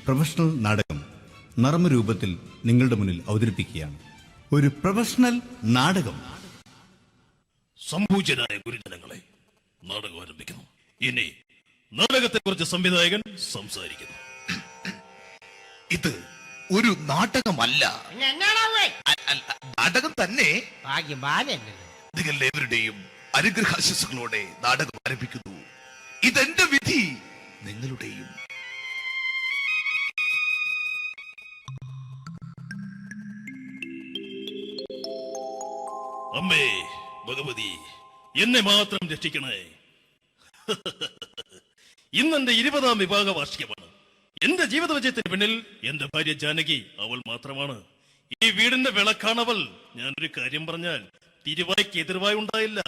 Professional നാടകം നർമ്മരൂപത്തിൽ നിങ്ങളുടെ മുന്നിൽ അവതരിപ്പിക്കുകയാണ്. ഒരു പ്രൊഫഷണൽ നാടകം. സംഭൂജനായ ഗുരുജനങ്ങളെ, നാടകം ആരംഭിക്കുന്നു. ഇനി നാടകത്തെക്കുറിച്ച് സംവിധായകൻ സംസാരിക്കുന്നു. ഇത് ഒരു നാടകമല്ല, നാടകം തന്നെ. നിങ്ങളെവരുടെയും അനുഗ്രഹാശിസുകളോടെ നാടകം ആരംഭിക്കുന്നു. ഇതെന്റെ വിധി, നിങ്ങളുടെയും. അമ്മേ ഭഗവതി, എന്നെ മാത്രം രക്ഷിക്കണേ. ഇന്നെന്റെ 20ാം വിവാഹ വാർഷികമാണ്. എന്റെ ജീവിത വിജയത്തിന് പിന്നിൽ എന്റെ ഭാര്യ ജാനകി അവൾ മാത്രമാണ്. ഈ വീടിന്റെ വിളക്കാണവൾ. ഞാനൊരു കാര്യം പറഞ്ഞാൽ തിരുവായ്ക്ക് എതിർവായി ഉണ്ടായില്ല.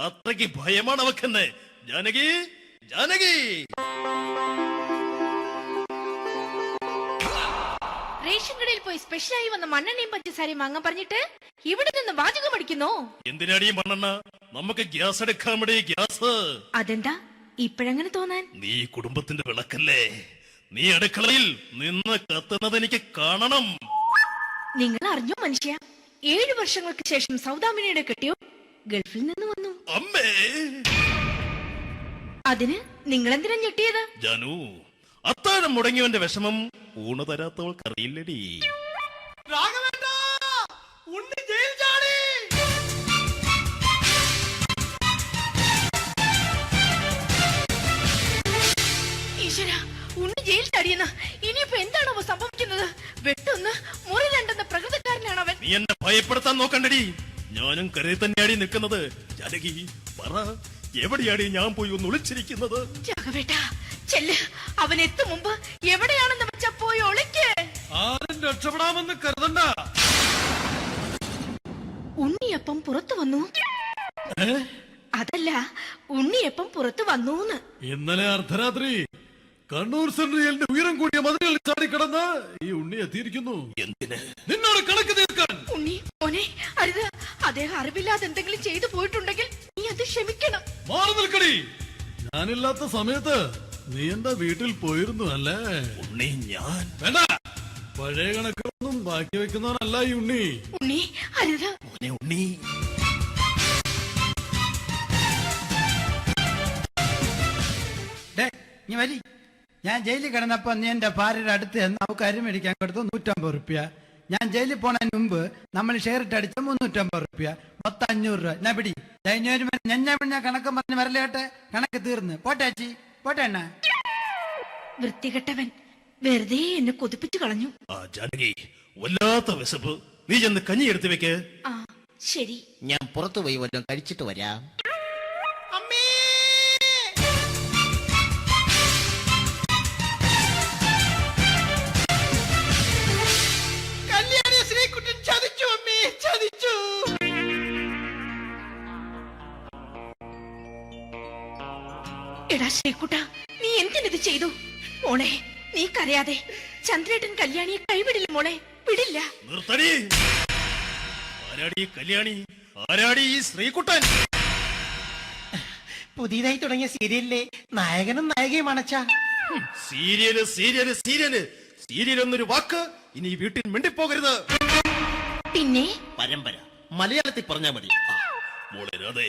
അത്രയ്ക്ക് ഭയമാണ് അവക്കെന്നെ. ജാനകി, ജാനകി. റേഷൻ കടയിൽ പോയി സ്പെഷ്യലായി വന്ന മണ്ണെണ്ണയും പഞ്ചസാരയും വാങ്ങാൻ പറഞ്ഞിട്ട് ഇവിടെ നിന്ന് വാചകം അടിക്കുന്നു. എന്തിനാടി മണ്ണെണ്ണ? നമുക്ക് ഗ്യാസ് എടുക്കാൻ വേണ്ടി ഗ്യാസ്. അതെന്താ ഇപ്പഴങ്ങനെ തോന്നാൻ? നീ കുടുംബത്തിന്റെ വിളക്കല്ലേ. നീ അടുക്കളയിൽ നിന്ന് കത്തുന്നത് എനിക്ക് കാണണം. നിങ്ങൾ അറിഞ്ഞോ മനുഷ്യ, 7 വർഷങ്ങൾക്ക് ശേഷം സൗദാമിനിയുടെ കെട്ടിയോ ഗൾഫിൽ നിന്ന് വന്നു. അമ്മേ, അതിന് നിങ്ങൾ എന്തിനാ ഞെട്ടിയത്? ജാനു, അത്താഴം മുടങ്ങിയവന്റെ വിഷമം ഊണ് തരാത്തവൾക്ക് അറിയില്ലടി. ഈശ്വര, ഉണ്ണി ജയിൽ ചാടിയെന്ന്. ഇനിയിപ്പോ എന്താണോ സംഭവിക്കുന്നത്? വെട്ടൊന്ന് മുറി രണ്ടെന്ന പ്രകൃതക്കാരനാണ് അവൻ. നീ എന്നെ ഭയപ്പെടുത്താൻ നോക്കണ്ടടി. ഞാനും കരയിൽ തന്നെയാടി നിൽക്കുന്നത്. ജാനകി, പറ, എവിടെയാടി ഞാൻ പോയി ഒന്ന് ഒളിച്ചിരിക്കുന്നത്? രാഘവേട്ടാ, ചെല്ല്. അവൻ എത്തും മുമ്പ് എവിടെയാണെന്ന് വെച്ചാ പോയി ഒളിക്ക്. ആരും രക്ഷപ്പെടാമെന്ന് കരുതണ്ട. ഉണ്ണിയപ്പം പുറത്തു വന്നു. അതല്ല, ഉണ്ണിയപ്പം പുറത്തു വന്നൂന്ന്. ഇന്നലെ അർദ്ധരാത്രി കണ്ണൂർ സെൻട്രലിന്റെ ഉയരം കൂടിയ മതിലുകളിൽ ചാടിക്കടന്ന് ഈ ഉണ്ണി എത്തിയിരിക്കുന്നു. എന്തിന്? നിന്നോട് കണക്ക് തീർക്കാൻ. ഉണ്ണി മോനെ, അരുത്. അദ്ദേഹം അറിവില്ലാതെ എന്തെങ്കിലും ചെയ്തു പോയിട്ടുണ്ടെങ്കിൽ നീ അത് ക്ഷമിക്കണം. മാറി നിൽക്കടി. ഞാനില്ലാത്ത സമയത്ത് നീ എന്റെ വീട്ടിൽ പോയിരുന്നു അല്ലേ? ഉണ്ണി, ഞാൻ വേണ്ട. പഴയ കണക്കൊന്നും ബാക്കി വെക്കുന്നവനല്ല ഈ ഉണ്ണി. ഉണ്ണി, അരുത്. മോനെ ഉണ്ണി. ഞാൻ ജയിലിൽ കിടന്നപ്പോ നീ എന്റെ ഭാര്യയുടെ അടുത്ത് എന്ന് അവക്ക് അരി മേടിക്കാൻ കൊടുത്തു 150 റുപ്യ. ഞാൻ ജയിലിൽ പോണതിന് മുമ്പ് നമ്മൾ ഷെയർ ഇട്ട് അടിച്ച 350 റുപ്യ, മൊത്തം 500 രൂപ. ഞാൻ പിടി ഞാൻ കണക്ക് പറഞ്ഞ് വരലേട്ടെ. കണക്ക് തീർന്ന് പോട്ടെ അച്ചി, പോട്ടെ അണ്ണ. വൃത്തികെട്ടവൻ വെറുതെ എന്നെ കൊതിപ്പിച്ചു കളഞ്ഞു. ആ ജാനകി, വല്ലാത്ത വിശപ്പ്. നീ ചെന്ന് കഞ്ഞി എടുത്തു വെക്ക്. ആ ശരി. ഞാൻ പുറത്തു പോയി വല്ലതും കഴിച്ചിട്ട് വരാം. എടാ ശ്രീകുട്ട, നീ എന്തിനിത് ചെയ്തു? മോളെ, നീ കരയാതെ. ചന്ദ്രേട്ടൻ കല്യാണിയെ കൈവിടില്ല മോളെ, വിടില്ല. നിർത്തടി. ആരാടി കല്യാണി? ആരാടി ഈ ശ്രീകുട്ടൻ? പുതിയതായി തുടങ്ങിയ സീരിയലിലെ നായകനും നായികയും അണച്ചാ. സീരിയല് സീരിയല് സീരിയല് സീരിയൽ എന്നൊരു വാക്ക് ഇനി വീട്ടിൽ മിണ്ടിപ്പോകരുത്. പിന്നെ പരമ്പര മലയാളത്തിൽ പറഞ്ഞാ മതി. മോളെ രാധേ,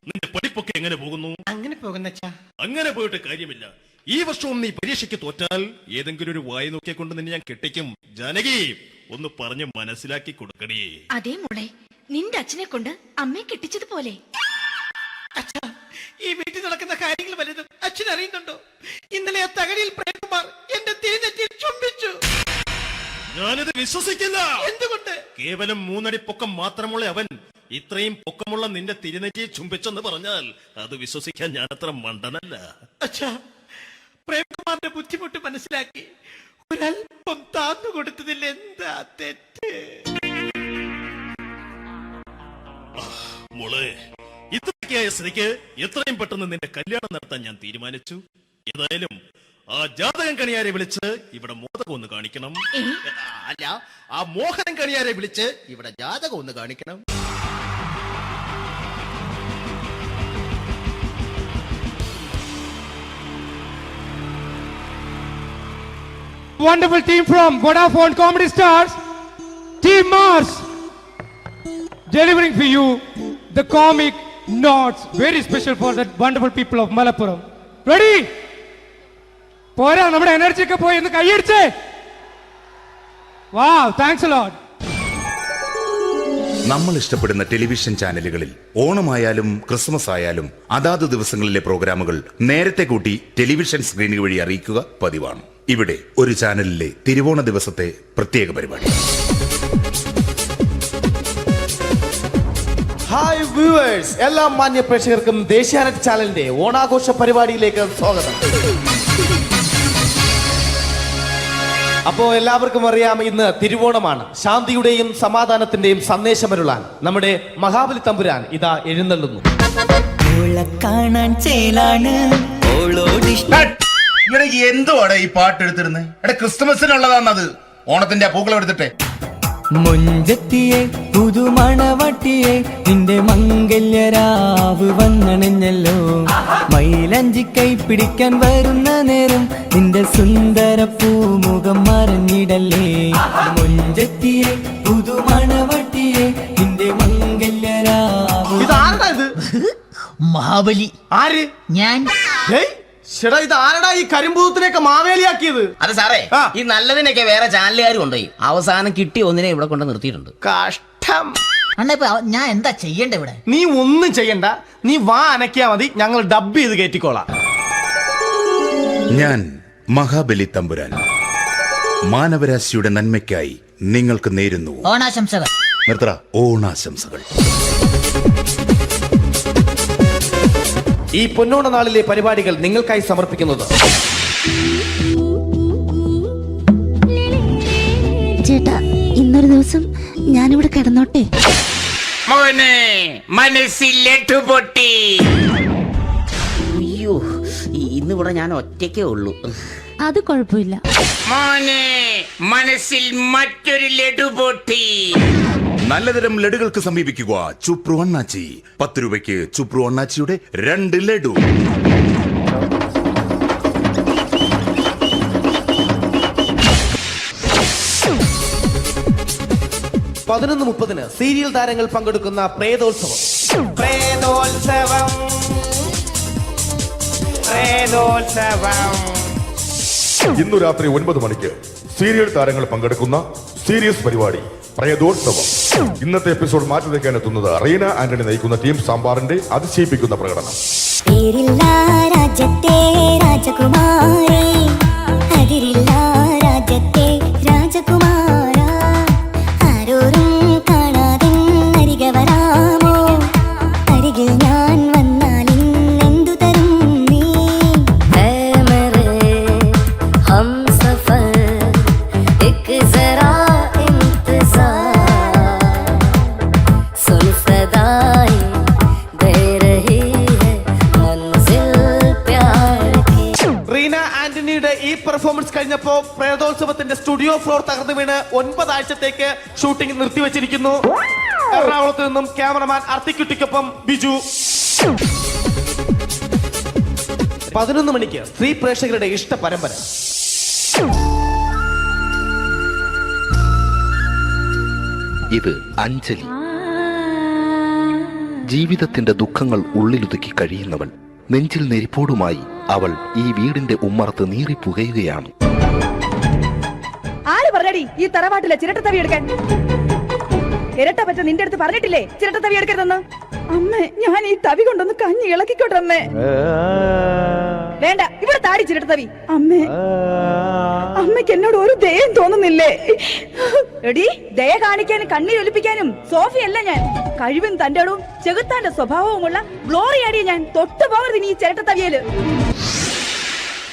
നിന്റെ പഠിപ്പൊക്കെ എങ്ങനെ പോകുന്നു? അങ്ങനെ പോകുന്നച്ചാ. അങ്ങനെ പോയിട്ട് കാര്യമില്ല. ഈ വർഷവും നീ പരീക്ഷയ്ക്ക് തോറ്റാൽ ഏതെങ്കിലും ഒരു വായി നോക്കിക്കൊണ്ട് നിന്നെ ഞാൻ കെട്ടിക്കും. ജാനകി, ഒന്ന് പറഞ്ഞ് മനസ്സിലാക്കി കൊടുക്കണേ. അതേ മോളെ, നിന്റെ അച്ഛനെ കൊണ്ട് അമ്മയെ കെട്ടിച്ചതുപോലെ. ഈ വീട്ടിൽ നടക്കുന്ന കാര്യങ്ങൾ വലുതും അച്ഛൻ അറിയുന്നുണ്ടോ? ഇന്നലെ ആ തകഴിയിൽ പ്രേംകുമാർ എന്റെ തിരിഞ്ഞെത്തി ചുംബിച്ചു. ഞാനിത് വിശ്വസിക്കില്ല. എന്തുകൊണ്ട്? കേവലം 3 അടി പൊക്കം മാത്രമുള്ള അവൻ ഇത്രയും പൊക്കമുള്ള നിന്റെ തിരുനെറ്റിയെ ചുംബിച്ചെന്ന് പറഞ്ഞാൽ അത് വിശ്വസിക്കാൻ ഞാൻ അത്ര മണ്ടനല്ല. അച്ഛാ, പ്രേംകുമാറിന്റെ ബുദ്ധിമുട്ട് മനസ്സിലാക്കി ഒരല്പം താന്നു കൊടുത്തതിൽ എന്താ തെറ്റ്? മോളെ, ഇത്രയ്ക്കായ സ്ഥിതിക്ക് എത്രയും പെട്ടെന്ന് നിന്റെ കല്യാണം നടത്താൻ ഞാൻ തീരുമാനിച്ചു. ഏതായാലും ആ ജാതകം കണിയാരെ വിളിച്ച് ഇവിടെ മോദകം ഒന്ന് കാണിക്കണം. അല്ല, ആ മോഹനം കണിയാരെ വിളിച്ച് ഇവിടെ ജാതകം ഒന്ന് കാണിക്കണം. wonderful team from Vodafone Comedy Stars, Team Mars, delivering for you the comic notes, very special for the wonderful people of Malappuram. Ready? പോരാ, നമ്മുടെ എനർജി ഒക്കെ പോയി ഒന്ന് കൈയടിച്ചേ. Wow, thanks a lot. നമ്മൾ ഇഷ്ടപ്പെടുന്ന ടെലിവിഷൻ ചാനലുകളിൽ ഓണമായാലും ക്രിസ്മസ് ആയാലും അതാത് ദിവസങ്ങളിലെ പ്രോഗ്രാമുകൾ നേരത്തെ കൂട്ടി ടെലിവിഷൻ സ്ക്രീനുകൾ വഴി അറിയിക്കുക പതിവാണ്. ഇവിടെ ഒരു ചാനലിലെ തിരുവോണ ദിവസത്തെ പ്രത്യേക പരിപാടി. ഹായ് വ്യൂവേഴ്സ്, എല്ലാ മാന്യ പ്രേക്ഷകർക്കും ദേശീയാനെറ്റ് ചാനലിന്റെ ഓണാഘോഷ പരിപാടിയിലേക്ക് സ്വാഗതം. അപ്പോ എല്ലാവർക്കും അറിയാം, ഇന്ന് തിരുവോണമാണ്. ശാന്തിയുടെയും സമാധാനത്തിന്റെയും സന്ദേശമരുളാൻ നമ്മുടെ മഹാബലി തമ്പുരാൻ ഇതാ എഴുന്നള്ളുന്നു. എന്തുവാടെ ഈ പാട്ട് എടുത്തിരുന്നത്? എടാ, ക്രിസ്തുമസിനുള്ളതാണത്. ഓണത്തിന്റെ പൂക്കളം എടുത്തിട്ടെ. മുഞ്ചത്തിയെ പുതുമണവട്ടിയെ നിന്റെ മംഗല്യരാവ് വന്നണഞ്ഞല്ലോ. മൈലഞ്ചി കൈ പിടിക്കാൻ വരുന്ന നേരം നിന്റെ സുന്ദര പൂമുഖം മറഞ്ഞിടല്ലേ. മുഞ്ചത്തിയെ പുതുമണവട്ടിയെ നിന്റെ മംഗല്യരാവ്. ഇതാരടാ ഇത്? മഹാബലി. ആര്? ഞാൻ. ചേട്ടാ, ഇത് ആരടാ ഈ കരിമ്പൂത്തിനെയൊക്കെ മാവേലിയാക്കിയത്? അതെ സാറേ, ഈ നല്ലതിനൊക്കെ വേറെ ചാനലുകാർ കൊണ്ടുപോയി അവസാനം കിട്ടി ഒന്നിനെ ഇവിടെ കൊണ്ട് നിർത്തിയിട്ടുണ്ട്. കഷ്ടം. അണ്ണ ഇപ്പൊ ഞാൻ എന്താ ചെയ്യണ്ടേ ഇവിടെ? നീ ഒന്നും ചെയ്യണ്ട, നീ വാ അനക്കിയാ മതി, ഞങ്ങൾ ഡബ് ചെയ്ത് കയറ്റിക്കോളാം. ഞാൻ മഹാബലി തമ്പുരാൻ മാനവരാശിയുടെ നന്മയ്ക്കായി നിങ്ങൾക്ക് നേരുന്നു ഓണാശംസകൾ. നിർത്തറ ഓണാശംസകൾ. ഈ പൊന്നോണ നാളിലെ പരിപാടികൾ നിങ്ങൾക്കായി സമർപ്പിക്കുന്നത് ചേട്ടാ, ഇന്നൊരു ദിവസം ഞാനിവിടെ കിടന്നോട്ടെ. മനസ്സിലെട്ടു പൊട്ടി. അയ്യോ, ഇന്നിവിടെ ഞാൻ ഒറ്റയ്ക്കേ ഉള്ളൂ. അത് കുഴപ്പമില്ല. മോനെ, മനസ്സിൽ മറ്റൊരു ലഡു പൊട്ടി. നല്ലതരം ലഡുകൾക്ക് സമീപിക്കുക ചുപ്രു അണ്ണാച്ചി. 10 രൂപയ്ക്ക് ചുപ്രു അണ്ണാച്ചിയുടെ 2 ലഡു. പതിനൊന്ന് 30 സീരിയൽ താരങ്ങൾ പങ്കെടുക്കുന്ന പ്രേതോത്സവം. പ്രേതോത്സവം, പ്രേതോത്സവം. ഇന്നു രാത്രി 9 മണിക്ക് സീരിയൽ താരങ്ങൾ പങ്കെടുക്കുന്ന സീരിയസ് പരിപാടി പ്രേതോത്സവം. ഇന്നത്തെ എപ്പിസോഡ് മാറ്റി വയ്ക്കാൻ എത്തുന്നത് റീന ആന്റണി നയിക്കുന്ന ടീം സാമ്പാറിന്റെ അതിശയിപ്പിക്കുന്ന പ്രകടനം. രാജ്യത്തെ രാജകുമാരി, അതിരില്ല രാജ്യത്തെ രാജകുമാര, ആരോരും കാണാതെ അരികെ വരാമോ? അരികിൽ ഞാൻ വന്നാൽ ഇന്നെന്തു തരും നീ? ഹം സഫർ एक जरा इंतजार, सुन सदाएं दे रही है मंजिल प्यार की. റീന ആന്റണിയുടെ ഈ പെർഫോമൻസ് കഴിഞ്ഞപ്പോ പ്രേതോത്സവത്തിന്റെ സ്റ്റുഡിയോ ഫ്ലോർ തകർന്നു വീണ് 9 ആഴ്ചത്തേക്ക് ഷൂട്ടിംഗ് നിർത്തിവെച്ചിരിക്കുന്നു. എറണാകുളത്ത് നിന്നും ക്യാമറമാൻ അർത്തിക്കുട്ടിക്കൊപ്പം ബിജു. 11 മണിക്ക് സ്ത്രീ പ്രേക്ഷകരുടെ ഇഷ്ട പരമ്പര. ഇത് അഞ്ജലി. ജീവിതത്തിന്റെ ദുഃഖങ്ങൾ ഉള്ളിലൊതുക്കി കഴിയുന്നവൾ. നെഞ്ചിൽ നെരിപ്പോടുമായി അവൾ ഈ വീടിന്റെ ഉമ്മറത്ത് നീറിപ്പുകയുകയാണ്. ആര് പറഞ്ഞടി ഈ തറവാട്ടിലെ ചിരട്ടത്തവി എടുക്കാൻ? ഇരട്ട പറ്റ നിന്റെ അടുത്ത് പറഞ്ഞിട്ടില്ലേ ചിരട്ടത്തവി എടുക്കരുതെന്ന്? അമ്മേ, ഞാൻ ഈ തവി കൊണ്ടൊന്ന് കഞ്ഞി ഇളക്കിക്കോട്ടെ അമ്മേ. വേണ്ട, ഇവിടെ താടി ചിരട്ടത്തവി. അമ്മേ, അമ്മയ്ക്ക് എന്നോട് ഒരു ദയം തോന്നുന്നില്ലേ? എടി, ദയ കാണിക്കാനും കണ്ണീരൊലിപ്പിക്കാനും സോഫിയല്ല ഞാൻ. കഴിവും തന്റെടും ചെകുത്താന്റെ സ്വഭാവവുമുള്ള ഗ്ലോറിയാടിയ ഞാൻ. തൊട്ടു പോകരുത് നീ ചിരട്ടത്തവിയല്.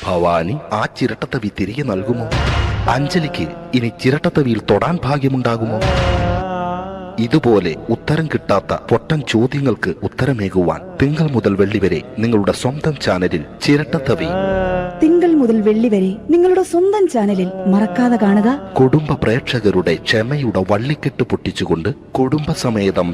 ഭവാനി ആ ചിരട്ടത്തവി തിരികെ നൽകുമോ? അഞ്ജലിക്ക് ഇനി ചിരട്ടത്തവിയിൽ തൊടാൻ ഭാഗ്യമുണ്ടാകുമോ? ഇതുപോലെ ഉത്തരം കിട്ടാത്ത പൊട്ടൻ ചോദ്യങ്ങൾക്ക് ഉത്തരമേകുവാൻ തിങ്കൾ മുതൽ വെള്ളി വരെ നിങ്ങളുടെ സ്വന്തം ചാനലിൽ ചിരട്ടത്തവി. തിങ്കൾ മുതൽ വെള്ളി വരെ നിങ്ങളുടെ സ്വന്തം ചാനലിൽ മറക്കാതെ കാണുക. കുടുംബ പ്രേക്ഷകരുടെ ക്ഷമയുടെ വള്ളിക്കെട്ട് പൊട്ടിച്ചുകൊണ്ട് കുടുംബസമേതം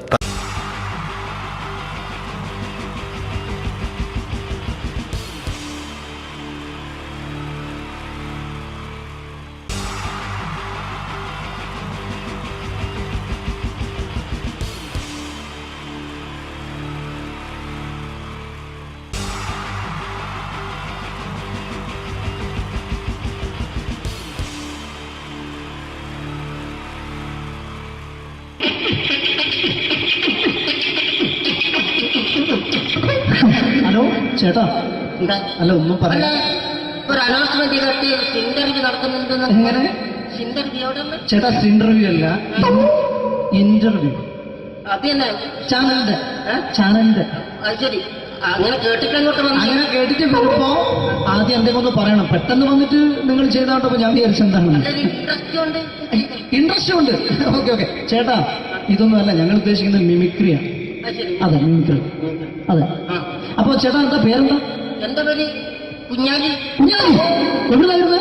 ഹലോ ചേട്ടാ, എന്താ അല്ല ഒന്നും പറയാ. ഒരു അനൗൺസ്മെന്റ് ചെയ്തിട്ട് ഇന്റർവ്യൂ നടക്കുന്നുണ്ടെന്ന്. എങ്ങനെ ഇന്റർവ്യൂ എവിടെ ചേട്ടാ? ഇന്റർവ്യൂ അല്ല, ഇന്റർവ്യൂ. അത് തന്നെ ചാനലിന്റെ. അത് ശരി, അങ്ങനെ കേട്ടിട്ട് അങ്ങോട്ട് വന്നു. അങ്ങനെ കേട്ടിട്ട് വരുമ്പോ ആദ്യം എന്തെങ്കിലും ഒന്ന് പറയണം. പെട്ടെന്ന് വന്നിട്ട് നിങ്ങൾ ചെയ്താട്ടപ്പോ ഞാൻ വിചാരിച്ചെന്താണ് ഇൻട്രസ്റ്റ് ഉണ്ട്. ഇൻട്രസ്റ്റ് ഉണ്ട്. ഓക്കെ ഓക്കെ ചേട്ടാ, ഇതൊന്നും അല്ല ഞങ്ങൾ ഉദ്ദേശിക്കുന്നത് മിമിക്രിയാണ്. അത് ശരി. അതെ മിമിക്രി. അതെ. അപ്പൊ ചേട്ടാ എന്താ പേരെന്താ? എന്റെ പേര് കുഞ്ഞാലി. കുഞ്ഞാലി എവിടുന്നായിരുന്നു?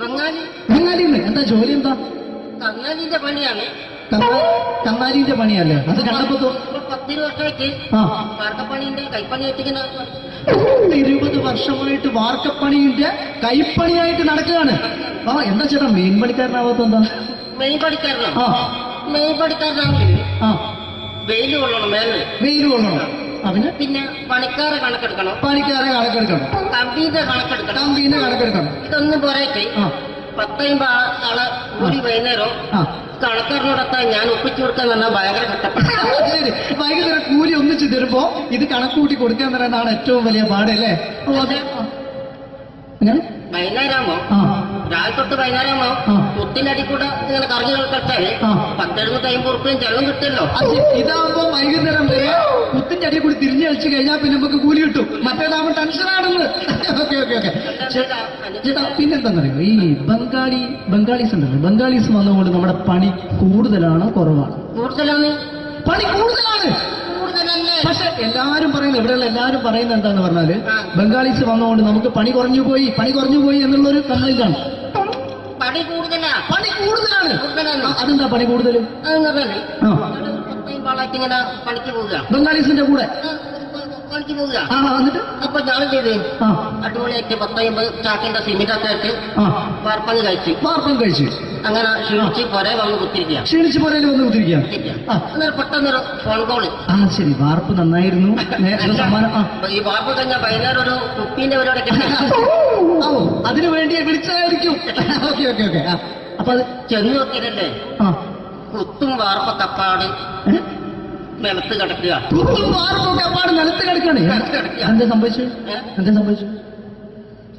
ബംഗാളി. ബംഗാളിന്ന്. എന്താ ജോലി എന്താ? കങ്ങാലിന്റെ പണിയാണ്. കന്നാലിന്റെ പണിയല്ലേ? അത് കണ്ടപ്പോ 10 വർഷമായിട്ട് ആ വാർക്കപ്പണിന്റെ കൈപ്പണിയായിട്ട് ഇങ്ങനെ 20 വർഷമായിട്ട് വാർക്കപ്പണിന്റെ കൈപ്പണിയായിട്ട് നടക്കുകയാണ്. ആ എന്താ ചേട്ടാ മെയിൻ പണിക്കാരനാവാത്ത എന്താ? മെയിൻ പണിക്കാരനാണ്. ആ മെയിൻ പണിക്കാരനാണെങ്കിൽ ആ വെയിൽ കൊള്ളണം. മേലെ വെയിൽ കൊള്ളണം. അതിന് പിന്നെ പണിക്കാരെ കണക്കെടുക്കണം. പണിക്കാരെ കണക്കെടുക്കണം. കമ്പീന്റെ കണക്കെടുക്കണം. കമ്പീന്റെ കണക്കെടുക്കണം. ഇതൊന്നും പോരായിട്ട് ആ 10 ആളെ കൂടി വൈകുന്നേരം ആ കണക്കാരനോടൊത്താൻ ഞാൻ ഒപ്പിച്ചു കൊടുക്കാൻ പറഞ്ഞാൽ ഭയങ്കര കഷ്ടപ്പെട്ടു. ശരി, വൈകുന്നേരം കൂലി ഒന്നിച്ച് തരുമ്പോ ഇത് കണക്കൂട്ടി കൊടുക്കാൻ തരുന്നതാണ് ഏറ്റവും വലിയ പാടല്ലേ? അങ്ങനെ വൈകുന്നേരമാകുമ്പോ ആ രാവിലെ തൊട്ട് വൈകുന്നേരമാകുമ്പോ ആ. കുത്തിനടി കൂടെ ഇങ്ങനെ കറങ്ങി കളിച്ചാല് ആ. 10-50 ഉറുപ്പിയും ചെലവും കിട്ടുമല്ലോ. ഇതാകുമ്പോ വൈകുന്നേരം വരെ കുത്തിന്റെ അടിയിൽ കൂടി തിരിഞ്ഞു കളിച്ചു കഴിഞ്ഞാൽ പിന്നെ നമുക്ക് കൂലി കിട്ടും. മറ്റേതാകുമ്പോ ടെൻഷനാണെന്ന്. ഓക്കെ ഓക്കെ ഓക്കെ ചേട്ടാ, പിന്നെന്താണെന്നറിയോ, ഈ ബംഗാളീസ് ഉണ്ടല്ലോ, ബംഗാളീസ് വന്നുകൊണ്ട് നമ്മുടെ പണി കൂടുതലാണോ കുറവാണ്? കൂടുതലാണ്. പണി കൂടുതലാണ്. കൂടുതലല്ലേ? പക്ഷെ എല്ലാരും പറയുന്നത്, ഇവിടെയുള്ള എല്ലാരും പറയുന്നത് എന്താന്ന് പറഞ്ഞാല് ബംഗാളീസ് വന്നുകൊണ്ട് നമുക്ക് പണി കുറഞ്ഞു പോയി എന്നുള്ളൊരു കംപ്ലൈന്റാണ്. പണി കൂടുതലാ. പണി കൂടുതലാണ്. കൂടുതലാണ്. അതെന്താ പണി കൂടുതൽ? അതെന്ന് പറഞ്ഞാല് ആ 10 ആളായിട്ട് ഇങ്ങനെ പണിക്ക് പോവുക. ബംഗാളീസിന്റെ കൂടെ പണിക്ക് പോവുക. ആ എന്നിട്ട് അപ്പൊ ഞാൻ ചെയ്ത് ആ അടിപൊളിയായിട്ട് 10-50 ചാക്കിന്റെ സിമെന്റൊക്കെ ആയിട്ട് ആ വാർപ്പങ്ങ് കഴിച്ച് വാർപ്പം കഴിച്ചു അങ്ങനെ ക്ഷീണിച്ച് പൊരേ വന്ന് കുത്തിരിക്കുക. ക്ഷീണിച്ച് പോരേല് വന്ന് കുത്തിരിക്കുക. ആ അന്നേരം പെട്ടെന്നൊരു ഫോൺ കോള്. ആ ശരി, വാർപ്പ് നന്നായിരുന്നു. നേരത്തെ സമ്മാനം. ആ ഈ വാർപ്പ് കഴിഞ്ഞാൽ വൈകുന്നേരം ഒരു കുപ്പീന്റെ പരിപാടി ഓ അതിനു വേണ്ടി വിളിച്ചതായിരിക്കും. Okay okay okay. അപ്പൊ അത് ചെന്ന് നോക്കിയതല്ലേ ആ കുത്തും വാർപ്പ കപ്പാട് നിലത്ത് കിടക്കുക. കുത്തും വാർപ്പൊക്കെ അപ്പാട് നിലത്ത് കിടക്കാണ്. എന്താ സംഭവിച്ചു?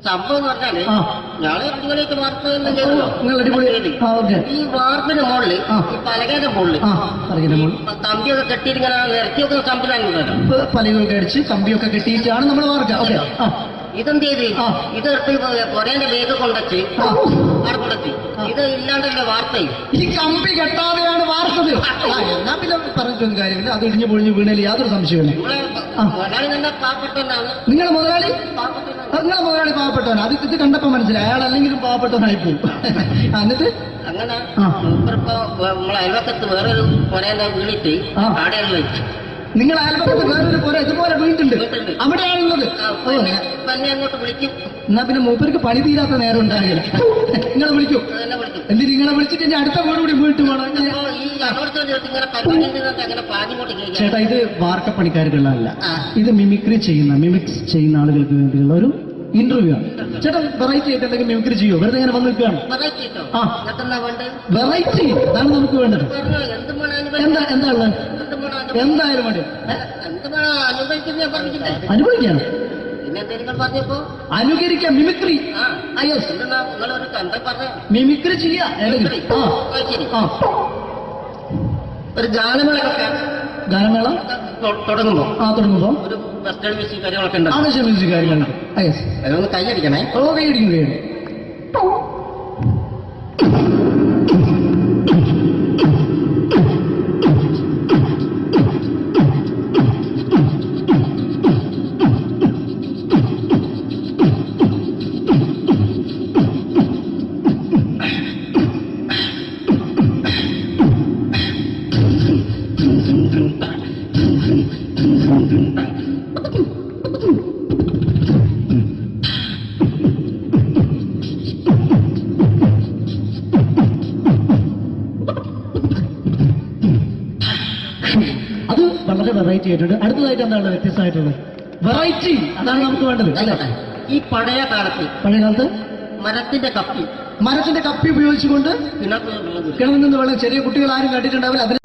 സംഭവം എന്ന് പറഞ്ഞാല് ആ. ഞാള് അടിപൊളിയായിട്ട് വാർപ്പ് എല്ലാം ചെയ്തല്ലോ. നിങ്ങൾ അടിപൊളി. ആ ഓക്കെ. ഈ വാർപ്പിന്റെ മുകളില് ആ. ഈ പലകയുടെ മുകളില് ആ പറയുന്ന മോൾ കമ്പിയൊക്കെ കെട്ടിയിട്ട് ഇങ്ങനെ നിരത്തി വെക്കുന്ന സംവിധാനം. പലകൊക്കെ അടിച്ച് കമ്പിയൊക്കെ കെട്ടിയിട്ടാണ് നമ്മൾ വാർക്കുക. ഓക്കെ. ആ ഇതെന്ത് ചെയ്ത് ആ. ഇതെടുത്ത് പൊരേന്റെ വേഗം കൊണ്ടച്ച് ആ. അവിടെ കൊണ്ടച്ച് ഇത് ഇല്ലാണ്ടല്ലേ വാർത്തയും. ഈ കമ്പി കെട്ടാതെയാണ് വാർത്തത്. എന്നാ പിന്നെ പറഞ്ഞിട്ടൊന്നും കാര്യമില്ല. അത് ഇടിഞ്ഞു പൊളിഞ്ഞു വീണേൽ യാതൊരു സംശയമില്ല. മുതലാളി നല്ല പാവപ്പെട്ടവനാണ്. നിങ്ങളെ മുതലാളി പാവപ്പെട്ടവനാണ്. അത് ഇത് കണ്ടപ്പോ മനസ്സിലായി അയാൾ അല്ലെങ്കിലും പാവപ്പെട്ടവനായി പോകും. എന്നിട്ട് അങ്ങനെ ആ. മൂപ്പരിപ്പോ നമ്മളെ അയൽവക്കത്ത് വേറൊരു പൊരേന്റെ വീണിട്ട് ആ. ആടെയാണ് വെച്ചു. നിങ്ങൾ അയൽപക്കത്ത് വേറൊരു പോലെ ഇതുപോലെ വീണ്ടുണ്ട്, അവിടെയാണുള്ളത്. എന്നെ അങ്ങോട്ട് വിളിക്കും. എന്നാ പിന്നെ മൂപ്പർക്ക് പണി തീരാത്ത നേരം ഉണ്ടാകില്ല. നിങ്ങളെ വിളിക്കും. അതെന്നെ വിളിക്കും. എന്നിട്ട് നിങ്ങളെ വിളിച്ചിട്ട് ഇനി അടുത്ത വീട് കൂടി വീട്ടു പോകണം. അപ്പോ ഈ അതോടത്ത് ഇങ്ങനെ പരിപാടി അങ്ങനെ പാഞ്ഞുകൊണ്ട് കേൾക്കാം. ചേട്ടാ, ഇത് വാർക്കപ്പണിക്കാർക്കുള്ളതല്ല. ആ. ഇത് മിമിക്സ് ചെയ്യുന്ന ആളുകൾക്ക് വേണ്ടിയുള്ള ഒരു ഇന്റർവ്യൂ ആണ്. ചേട്ടാ വെറൈറ്റി ആയിട്ട് എന്തെങ്കിലും മിമിക്രി ചെയ്യോ? വെറുതെ ഇങ്ങനെ വന്ന് നിൽക്കുകയാണ്. വെറൈറ്റി കിട്ടോ? ആ. ഇതൊക്കെന്നാ വേണ്ടത്? വെറൈറ്റി അതാണ് നമുക്ക് വേണ്ടത്. പറഞ്ഞോ, എന്ത് വേണം എന്താ ഉള്ളത്? എന്തായാലും മതി. എന്ത് വേണം അനുഭവിക്കുന്ന ഞാൻ പറഞ്ഞില്ലേ? അനുഭവിക്കാണ്. പിന്നെ നിങ്ങൾ പറഞ്ഞപ്പോ അനുകരിക്കാം മിമിക്രി. ആ യെസ്. എന്തെന്നാ നിങ്ങളൊരു എന്താ പറഞ്ഞ മിമിക്രി ചെയ്യാ. ശരി. ആ ഒരു ഗാനമേള ഗാനമേള തുടങ്ങുമ്പോ തുടങ്ങുമ്പോ ഒരു വെസ്റ്റേൺ മ്യൂസിക് കാര്യങ്ങളൊക്കെ ഉണ്ട്. ആവശ്യം മ്യൂസിക് കാര്യങ്ങളുണ്ട്. അതൊന്ന് കൈയടിക്കണേ. കൈയടിക്കും. അത് വളരെ വെറൈറ്റി ആയിട്ടുണ്ട്. അടുത്തതായിട്ട് എന്താണ് വ്യത്യസ്തമായിട്ടുള്ളത്? വെറൈറ്റി അതാണ് നമുക്ക് വേണ്ടത് അല്ലേ? ഈ പഴയ കാലത്ത് മരത്തിന്റെ കപ്പി ഉപയോഗിച്ചുകൊണ്ട് കിണറിൽ നിന്ന് വെള്ളം ചെറിയ കുട്ടികൾ ആരും കണ്ടിട്ടുണ്ടാവില്ല. അതിന്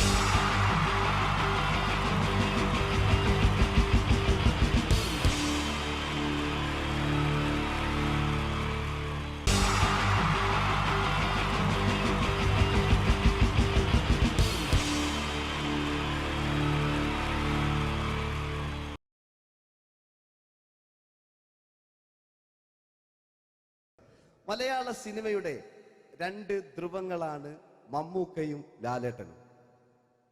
മലയാള സിനിമയുടെ രണ്ട് ധ്രുവങ്ങളാണ് മമ്മൂക്കയും ലാലേട്ടനും.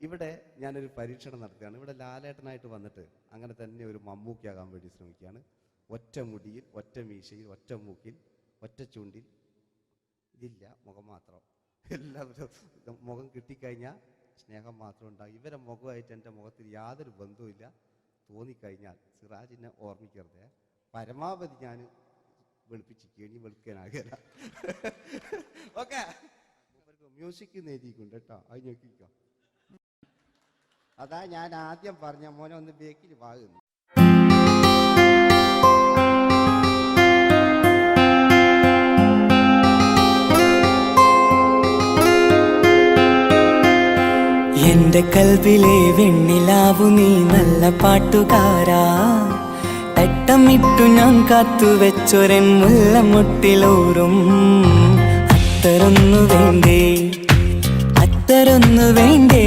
ഇവിടെ ഞാനൊരു പരീക്ഷണം നടത്തുകയാണ്. ഇവിടെ ലാലേട്ടനായിട്ട് വന്നിട്ട് അങ്ങനെ തന്നെ ഒരു മമ്മൂക്കയാകാൻ വേണ്ടി ശ്രമിക്കുകയാണ്. ഒറ്റ മുടിയിൽ, ഒറ്റ മീശയിൽ, ഒറ്റ മൂക്കിൽ, ഒറ്റ ചൂണ്ടിൽ, ഇതില്ല, മുഖം മാത്രം. എല്ലാവരും മുഖം കിട്ടിക്കഴിഞ്ഞാൽ സ്നേഹം മാത്രം ഉണ്ടാകും. ഇവരെ മുഖമായിട്ട് എൻ്റെ മുഖത്തിൽ യാതൊരു ബന്ധവുമില്ല. തോന്നിക്കഴിഞ്ഞാൽ സിറാജിനെ ഓർമ്മിക്കരുത്. പരമാവധി ഞാൻ വെളുപ്പിച്ചിരിക്കുക, ഇനി വെളുക്കാനാകില്ല. ഓക്കെ, മ്യൂസിക് എഴുതിയിട്ടുണ്ട് കേട്ടോ, അത് നോക്കിക്കോ. അതാ ഞാൻ ആദ്യം പറഞ്ഞ മോനെ ഒന്ന് ബേക്കിൽ വാങ്ങുന്നു. എന്റെ കൽവിലെ വെണ്ണിലാവു നീ നല്ല പാട്ടുകാരാ, തട്ടമിട്ടു ഞാൻ കാത്തുവെച്ചൊരൻ മുല്ലമുട്ടിലൂറും. അത്തരൊന്നു വേണ്ടേ, അത്തരൊന്നു വേണ്ടേ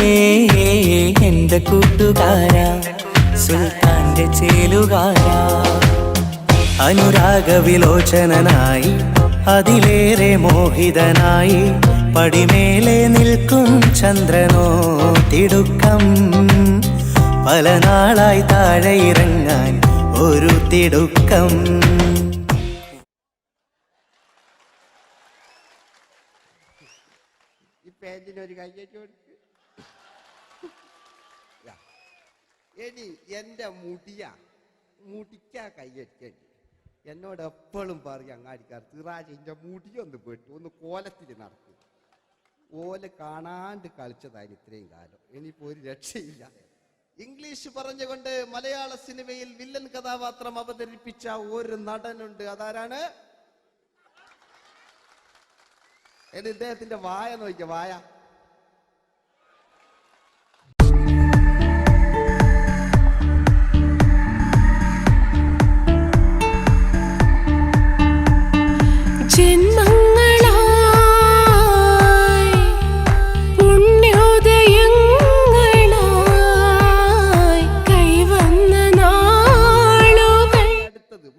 എന്റെ കൂട്ടുകാരാ, സുൽത്താന്റെ ചേലുകാരാ. അനുരാഗവിലോചനായി അതിലേറെ മോഹിതനായി പടിമേലെ നിൽക്കും ചന്ദ്രനോ തിടുക്കം. പല നാളായി താഴെ ഇറങ്ങാൻ ഒരു തിടുക്കം. ഈ പേന്റിനൊരു കയ്യേറ്റ് കൊടുക്ക്. എടി എന്റെ മുടിക്കാ കയ്യേറ്റേണ്ടി. എന്നോട് എപ്പോഴും പറയും അങ്ങാടിക്കാർ, സിറാജ് എന്റെ മുടിയൊന്ന് പോയിട്ട് ഒന്ന് കോലത്തിൽ നടക്കും. ഓല് കാണാണ്ട് കളിച്ചതായിരുന്നു ഇത്രയും കാലം. ഇനിയിപ്പോ ഒരു രക്ഷയില്ല. ഇംഗ്ലീഷ് പറഞ്ഞുകൊണ്ട് മലയാള സിനിമയിൽ വില്ലൻ കഥാപാത്രം അവതരിപ്പിച്ച ഒരു നടനുണ്ട്. അതാരാണ്? ഇദ്ദേഹത്തിന്റെ വായ നോക്കിയ വായ.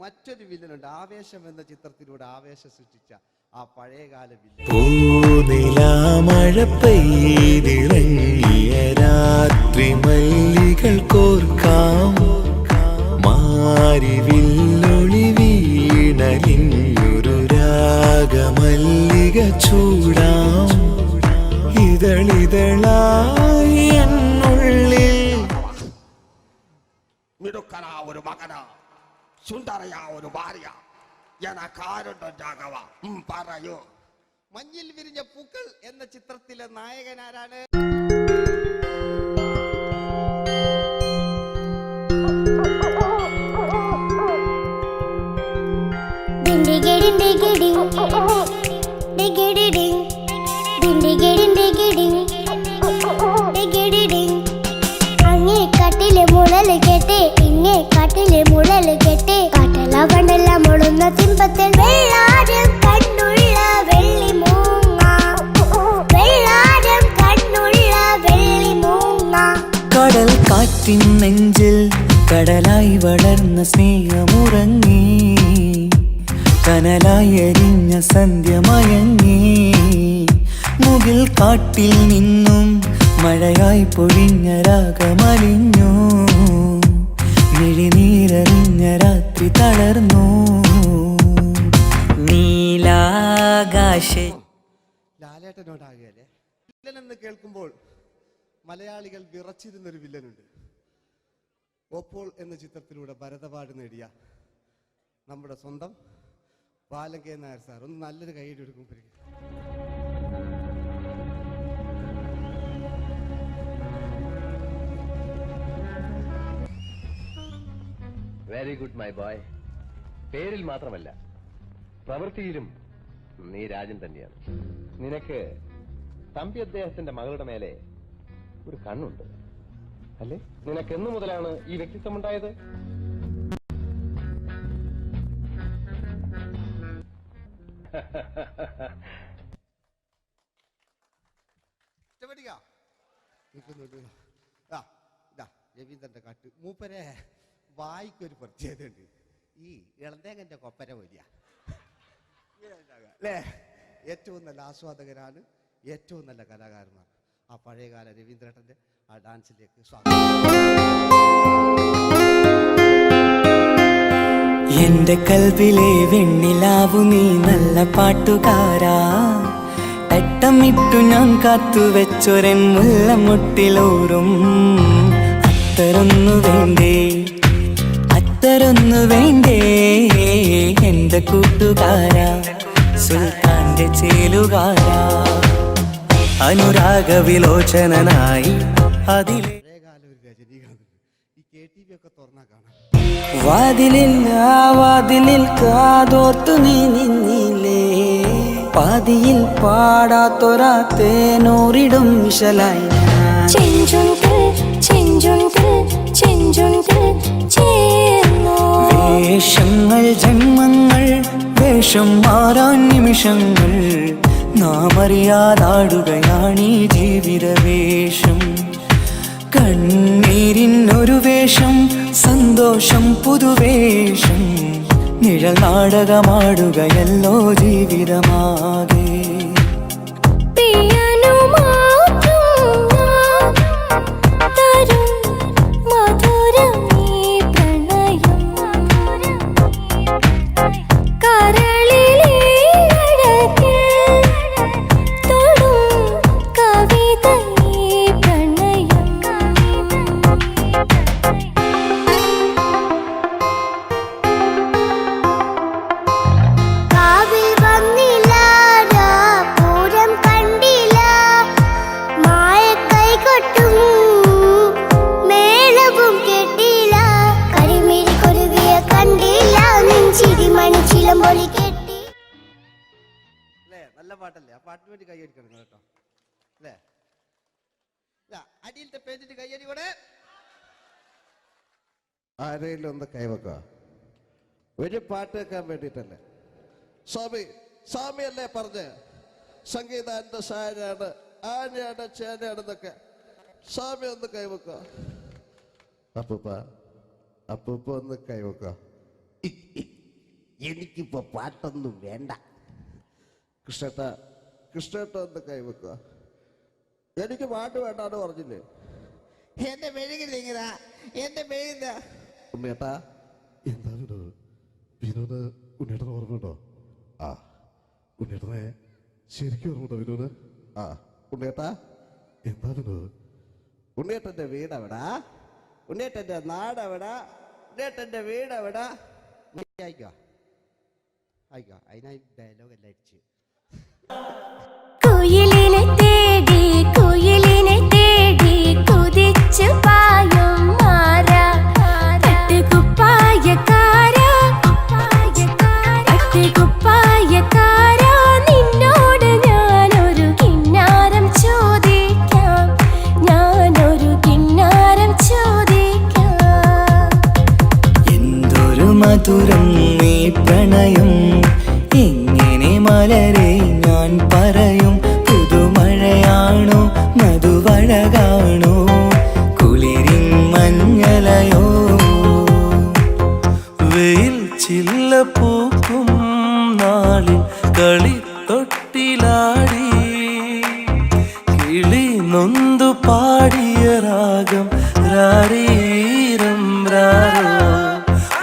മറ്റൊരു വില്ലനുണ്ട്. ആവേശം എന്ന ചിത്രത്തിലൂടെ ആവേശം സൃഷ്ടിച്ച ആ പഴയകാല വില്ലൻ. പൂനിലാമഴ പെയ്തിറങ്ങിയ രാത്രി മല്ലികൾ കോർക്കാം, മാരിവില്ലൊളി വീണലിഞ്ഞൊരു രാഗമല്ലിക ചൂടാം. ഇതളിതളായി എന്നുള്ളിൽ മിടുക്കനാ ഒരു മകനാ, സുന്ദരയാ ഒരു ഭാര്യ, എനക്കാരുണ്ടോ രാഘവ പറയൂ. മഞ്ഞിൽ വിരിഞ്ഞ പൂക്കൾ എന്ന ചിത്രത്തിലെ നായകനാരാണ്? കാട്ടിലെ മുഴല് കേട്ട് ഇങ്ങേ കാട്ടിലെ മുഴല് കേട്ട് കാട്ടല കണ്ടല്ല മുളുന്ന സിംഹത്തിൽ വെള്ളാരം കണ്ണുള്ള വെള്ളി മൂങ്ങ, വെള്ളാരം കണ്ണുള്ള വെള്ളി മൂങ്ങ. കടൽ കാറ്റിൻ നെഞ്ചിൽ കടലായി വളർന്ന സ്നേഹമുറങ്ങി, കനലായി എരിഞ്ഞ സന്ധ്യ മയങ്ങി. മുകിൽ കാട്ടിൽ നിന്നും മഴയായി പൊഴിഞ്ഞ രാഗമലിഞ്ഞു, മിഴിനീരറിഞ്ഞ രാത്രി തളർന്നു. നീലാകാശ ലാലേട്ടനോടാകല്ലേ വില്ലൻ എന്ന് കേൾക്കുമ്പോൾ മലയാളികൾ വിറച്ചിരുന്നൊരു വില്ലനുണ്ട്. ഓപ്പോൾ എന്ന ചിത്രത്തിലൂടെ ഭരത് അവാർഡ് നേടിയ നമ്മുടെ സ്വന്തം ബാലൻ കെ നായർ സാർ. ഒന്ന് നല്ലൊരു കൈയ്യടി എടുക്കുമ്പോൾ വെരി ഗുഡ് മൈ ബോയ്. പേരിൽ മാത്രമല്ല പ്രവൃത്തിയിലും നീ രാജൻ തന്നെയാണ്. നിനക്ക് തമ്പി അദ്ദേഹത്തിന്റെ മകളുടെ മേലെ ഒരു കണ്ണുണ്ട് അല്ലേ? നിനക്ക് എന്നു മുതലാണ് ഈ വ്യക്തിത്വമുണ്ടായത്? രവീന്ദ്രന്റെ കാട്ട് മൂപ്പരെ വായിക്കൊരു പ്രത്യേകത ഉണ്ട്. ഈ ഇളന്തേങ്ങന്റെ കൊപ്പര വലിയ അല്ലേ? ഏറ്റവും നല്ല ആസ്വാദകരാണ്, ഏറ്റവും നല്ല കലാകാരന്മാർ. ആ പഴയകാല രവീന്ദ്രേട്ടന്റെ ആ ഡാൻസിലേക്ക് സ്വാഗതം. എന്റെ കൽവിലെ വെണ്ണിലാവു നീ നല്ല പാട്ടുകാരാ, തട്ടമിട്ടു ഞാൻ കാത്തുവെച്ചൊരൻ മുല്ലമുട്ടിലോറും അത്തരൊന്നു വേണ്ടേ, അത്തരൊന്നു വേണ്ടേ എന്റെ കൂട്ടുകാരാ, സുൽത്താന്റെ ചേലുകാരാ, അനുരാഗവിലോചനായി അതിലെ വാതിലിൽ ആ വാതിലിൽ കാതോർത്തു നീ നിന്നില്ലേ, പാതിയിൽ പാടാത്തൊരാ തേനൂറിടും മിശലായി വേഷങ്ങൾ ജന്മങ്ങൾ വേഷം മാറാൻ നിമിഷങ്ങൾ നാം അറിയാതാടുകയാണീ ജീവിതവേഷം. കണ്ണീരിനൊരു വേഷം സന്തോഷം പുതുവേഷം, നിഴൽ നാടകമാടുകയല്ലോ ജീവിതമാകെ. നല്ല പാട്ടല്ലേ? ആ പാട്ടിന് വേണ്ടി കൈയടിക്കണം കേട്ടോ, അല്ലേ? അടിയിലത്തെ പേജിന്റെ കൈയടി കൂടെ ആരെങ്കിലും ഒന്ന് കൈവക്ക. ഒരു പാട്ട് വെക്കാൻ വേണ്ടിട്ടല്ലേ? സ്വാമിയല്ലേ പറഞ്ഞ് സംഗീതം എന്റെ സാരാണ്, ആനയാണ് ചേനയാണെന്നൊക്കെ. സ്വാമി ഒന്ന് കൈവക്ക. അപ്പൂപ്പ ഒന്ന് കൈവക്ക. എനിക്കിപ്പോ പാട്ടൊന്നും വേണ്ട. കൃഷ്ണേട്ട ഒന്ന് കൈവെക്കുക. എനിക്ക് പാട്ട് വേണ്ടാന്ന് പറഞ്ഞില്ലേ? എന്റെ മെഴുകില്ല, എന്റെ മെഴുകില്ല. ഉണ്ണേട്ടാ എന്താണ് വിനോദ്? ഉണ്ണേട്ടനെ ഓർമ്മയുണ്ടോ? ആ ഉണ്ണേട്ടനെ ശരിക്കും ഓർമ്മയുണ്ടോ വിനോദ്? ആ ഉണ്ണേട്ടാ എന്താണ് ഉണ്ണേട്ടന്റെ വീട് എവിടാ? ഉണ്ണേട്ടന്റെ നാട് എവിടാ? ഉണ്ണേട്ടന്റെ വീട് എവിടാ? ആയിക്കോ ആയിക്കോ, അതിനായി ഡയലോഗ് എല്ലാം അടിച്ച്. കുയിലിനെ തേടി കുതിച്ചു പായും മാറാ, തട്ടുകുപ്പായക്കാരാ നിന്നോട് ഞാനൊരു കിന്നാരം ചോദിക്കാം, എന്തൊരു മധുരം നീ പ്രണയം, എങ്ങനെ മലരെ ഞാൻ പറയും, പുതുമഴയാണോ മധുവഴകാണോ കുളിരിൻ മഞ്ഞലയോ, വെയിൽ ചില്ല പൂക്കും നാളിൽ കളി തൊട്ടിലാടി, കിളി നൊന്തു പാടിയ രാഗം രാരീരം രാരോ,